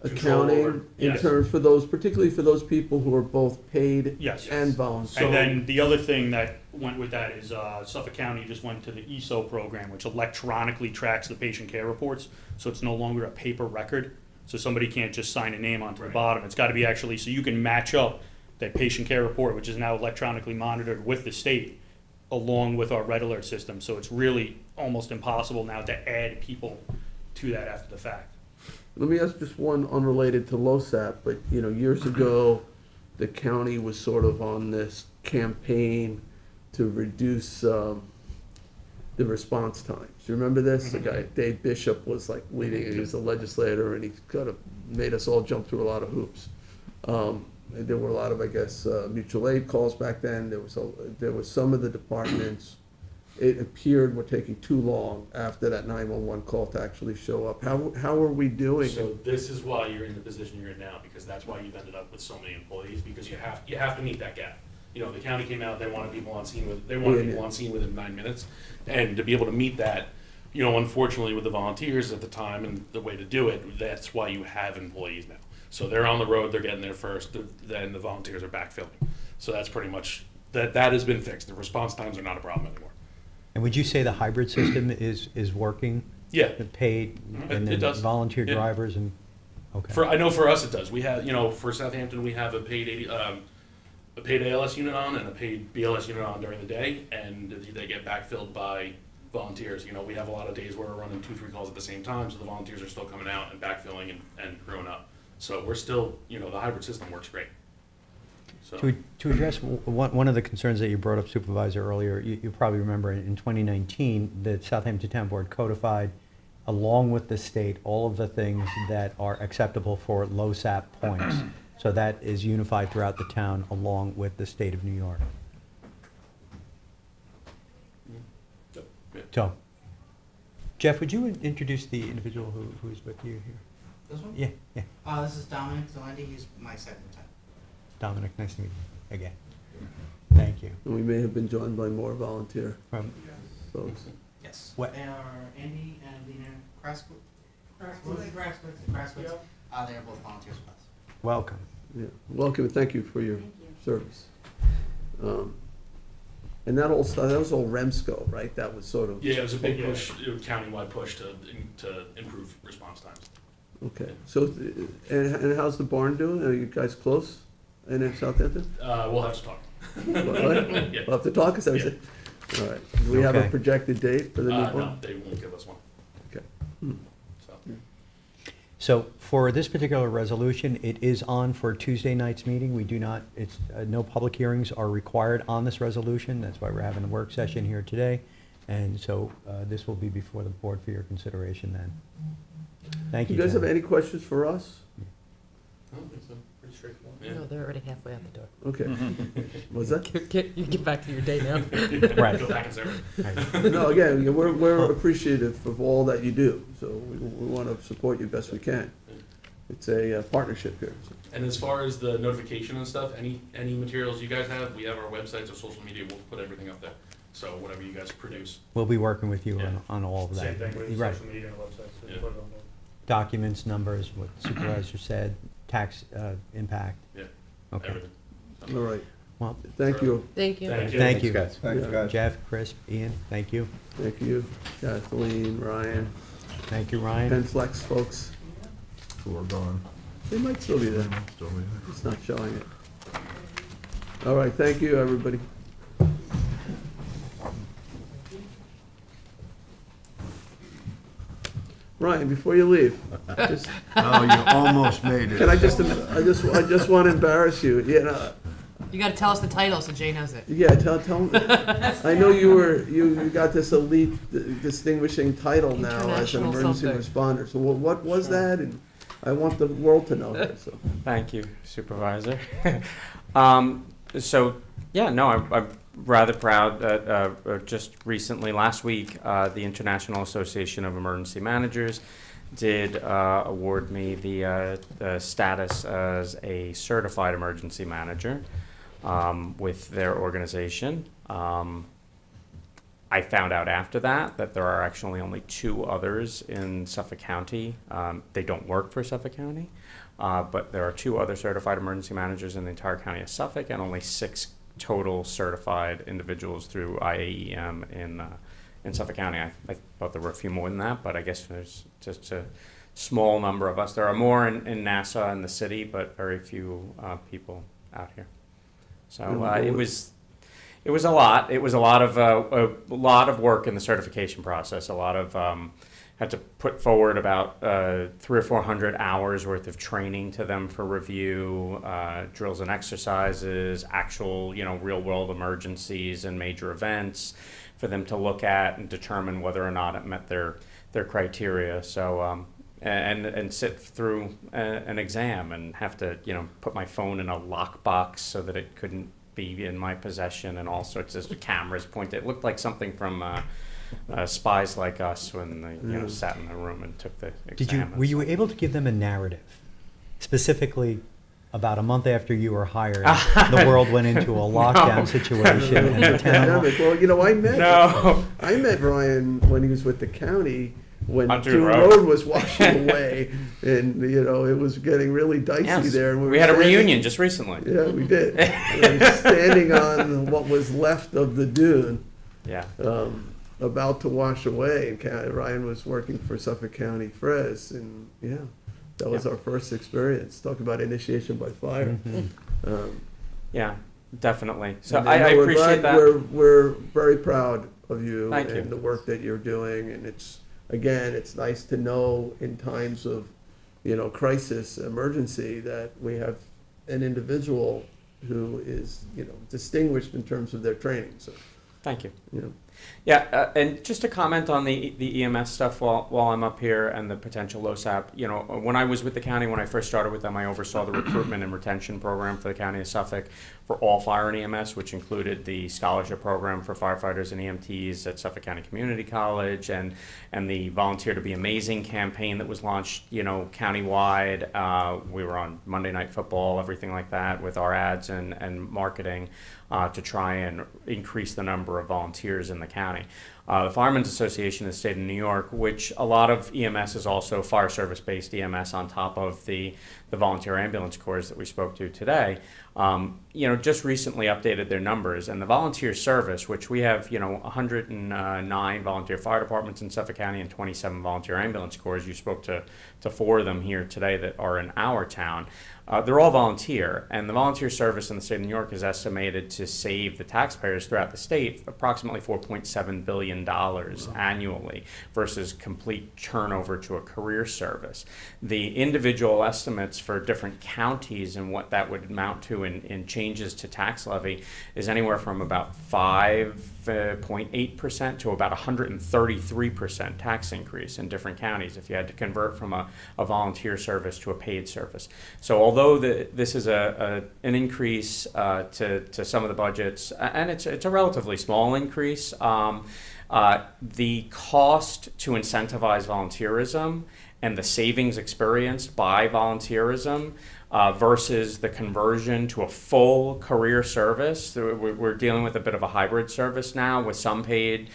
Control over- accounting in yes. terms for those, particularly for those people who are both paid Yes. and volunteer? And then the other thing that went with that is Suffolk County just went to the ESO program, which electronically tracks the patient care reports, so it's no longer a paper record. So somebody can't just sign a name onto the Right. bottom. It's got to be actually, so you can match up that patient care report, which is now electronically monitored with the state, along with our Red Alert system. So it's really almost impossible now to add people to that after the fact. Let me ask just one unrelated to LoSAP, but, years ago, the county was sort of on this campaign to reduce, the response times. You remember this? The guy, Dave Bishop, was like leading, he was a legislator, and he kind of made us all jump through a lot of hoops. And there were a lot of, I guess, mutual aid calls back then. There was some of the departments, it appeared were taking too long after that 911 call to actually show up. How are we doing? So this is why you're in the position you're in now, because that's why you've ended up with so many employees, because you have to meet that gap. The county came out, they wanted people on scene within 9 minutes, and to be able to meet that, unfortunately with the volunteers at the time and the way to do it, that's why you have employees now. So they're on the road, they're getting there first, then the volunteers are backfilling. So that's pretty much, that has been fixed. The response times are not a problem anymore. And would you say the hybrid system is working? Yeah. The paid and It then does. volunteer Yeah. drivers and, okay. I know for us it does. We have, for Southampton, we have a paid ALS unit on and a paid BLS unit on during the day, and they get backfilled by volunteers. We have a lot of days where we're running 2-3 calls at the same time, so the volunteers are still coming out and backfilling and crewing up. So we're still, the hybrid system works great. So, To address one of the concerns that you brought up, Supervisor, earlier, you probably remember in 2019, the Southampton Town Board codified, along with the state, all of the things that are acceptable for LoSAP points. So that is unified throughout the town along with the state of New York. Yep, yeah. So, Jeff, would you introduce the individual who's with you here? This one? Yeah, yeah. This is Dominic Zelendi, he's my second lieutenant. Dominic, nice to meet you again. Thank you. And we may have been joined by more volunteer From, folks. Yes. What- They are Andy and Lena Kraskowitz. They are both volunteers with us. welcome. Yeah, welcome, and thank you for your service. And that was all Remsco, right? That was sort of. Yeah, it was a big push, countywide push to improve response times. Okay, so, and how's the barn doing? Are you guys close in Southampton? We'll have to talk. What? Yeah. We'll have to talk, is that what you said? All right, do we have a Okay. projected date for the new No, barn? they won't give us one, Okay. so. So for this particular resolution, it is on for Tuesday night's meeting. We do not, no public hearings are required on this resolution. That's why we're having a work session here today. And so this will be before the board for your consideration then. Thank Do you, you guys have Jen. any questions for us? I don't think so, pretty straightforward. Yeah. No, they're already halfway out the door. Okay. Was that? You get back to your day now. Right. Go back and serve. Right. No, again, we're appreciative of all that you do, so we want to support you best we can. It's a partnership here. so. And as far as the notification and stuff, any materials you guys have, we have our websites or social media, we'll put everything up there. So whatever you guys produce. We'll be working with you Yeah. on all of that. Same thing with Right. social media and websites. We Yeah. put it on there. Documents, numbers, what the supervisor said, tax impact. Yeah, Okay. everything. All right, Well, thank you, Thank you. Thank you. thank you. Thanks, guys. Jeff, Chris, Ian, thank you. thank you, Kathleen, Ryan, Thank you, Ryan. PenFlex folks. Who are gone. They might still be there, Still be there. it's not showing it. All right, thank you, everybody. Ryan, before you leave, just, Oh, you almost made it. can I just want to embarrass you, you know, You gotta tell us the title so Jay knows it. yeah, tell me. I know you got this elite distinguishing title now as an International emergency something. responder, so what was that? And I want the world to know that, so. Thank you, Supervisor. So, yeah, no, I'm rather proud that just recently, last week, the International Association of Emergency Managers did award me the status as a certified emergency manager with their organization. I found out after that there are actually only 2 others in Suffolk County. They don't work for Suffolk County, but there are 2 other certified emergency managers in the entire county of Suffolk, and only 6 total certified individuals through IAEM in Suffolk County. I thought there were a few more than that, but I guess there's just a small number of us. There are more in Nassau and the city, but very few people out here. So it was a lot. It was a lot of work in the certification process. A lot of had to put forward about 300 or 400 hours worth of training to them for review, drills and exercises, actual real world emergencies and major events for them to look at and determine whether or not it met their criteria. So and sit through an exam and have to put my phone in a lockbox so that it couldn't be in my possession, and all sorts of cameras pointed. It looked like something from Spies Like Us when they sat in the room and took the exam. Were you able to give them a narrative, specifically about a month after you were hired, the world went into a lockdown situation and the town. Pandemic. Well, No. I met Ryan when he was with the county, when On Dune Dune Road. Road was washing away, and it was getting really dicey Yes, there. And we were had a standing- reunion just recently. Yeah, we did. And standing on what was left of the dune, Yeah. about to wash away, and Ryan was working for Suffolk County Fres, and that was our first experience. Talk about initiation by fire. Yeah, definitely. So And I we're appreciate glad- that. We're very proud of you Thank you. and the work that you're doing, and it's nice to know in times of, crisis, emergency, that we have an individual who is, distinguished in terms of their training, so, Thank you. Yeah, and just to comment on the EMS stuff while I'm up here and the potential LoSAP, you know, when I was with the county, when I first started with them, I oversaw the recruitment and retention program for the county of Suffolk for all fire and EMS, which included the scholarship program for firefighters and EMTs at Suffolk County Community College and the Volunteer to Be Amazing campaign that was launched, you know, countywide. We were on Monday Night Football, everything like that with our ads and marketing to try and increase the number of volunteers in the county. The Firemen's Association in the state of New York, which a lot of EMS is also fire service-based EMS on top of the volunteer ambulance corps that we spoke to today, you know, just recently updated their numbers. And the volunteer service, which we have, you know, 109 volunteer fire departments in Suffolk County and 27 volunteer ambulance corps. You spoke to 4 of them here today that are in our town. They're all volunteer, and the volunteer service in the state of New York is estimated to save the taxpayers throughout the state approximately $4.7 billion annually versus complete turnover to a career service. The individual estimates for different counties and what that would amount to in changes to tax levy is anywhere from about 5.8% to about 133% tax increase in different counties if you had to convert from a volunteer service to a paid service. So although this is an increase to some of the budgets, and it's a relatively small increase, the cost to incentivize volunteerism and the savings experienced by volunteerism versus the conversion to a full career service. We're dealing with a bit of a hybrid service now with some paid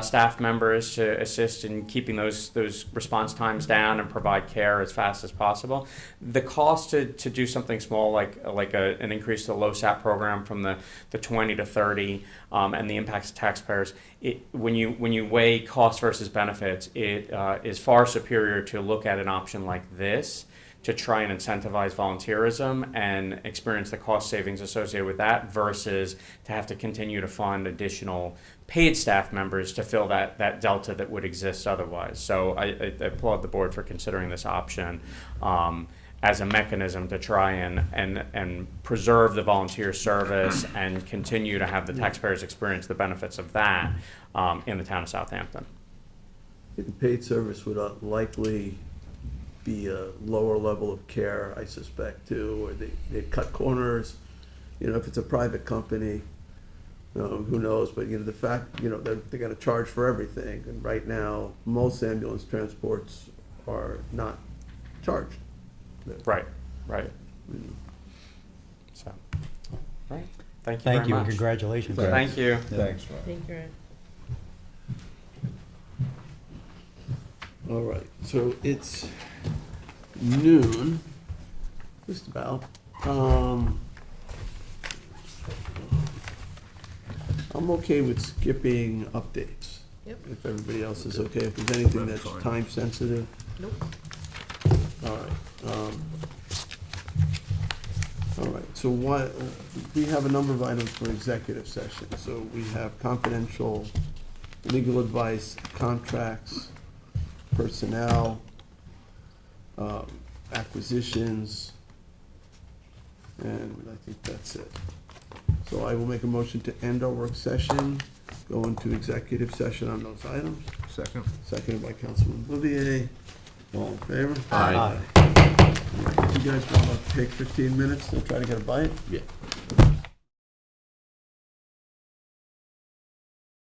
staff members to assist in keeping those response times down and provide care as fast as possible. The cost to do something small like an increase to the LoSAP program from the 20 to 30 and the impacts to taxpayers, when you weigh cost versus benefits, it is far superior to look at an option like this to try and incentivize volunteerism and experience the cost savings associated with that versus to have to continue to fund additional paid staff members to fill that delta that would exist otherwise. So I applaud the board for considering this option as a mechanism to try and preserve the volunteer service and continue to have the taxpayers experience the benefits of that in the town of Southampton. The paid service would likely be a lower level of care, I suspect, too, or they cut corners. You know, if it's a private company, who knows? But, you know, the fact, you know, they're going to charge for everything. And right now, most ambulance transports are not charged. Right. So, right. Thank you very and much. congratulations. Thank you. Thanks, Ron. Thank you. All right, so it's noon, just about. I'm okay with skipping updates. Yep. If everybody else is okay, if there's anything that's time sensitive. Nope. All right. All right, so we have a number of items for executive session. So we have confidential legal advice, contracts, personnel, acquisitions, and I think that's it. So I will make a motion to end our work session, go into executive session on those items. Second. Seconded by Councilman Bouvier. All in favor? Aye. You guys want to take 15 minutes to try to get a bite? Yeah.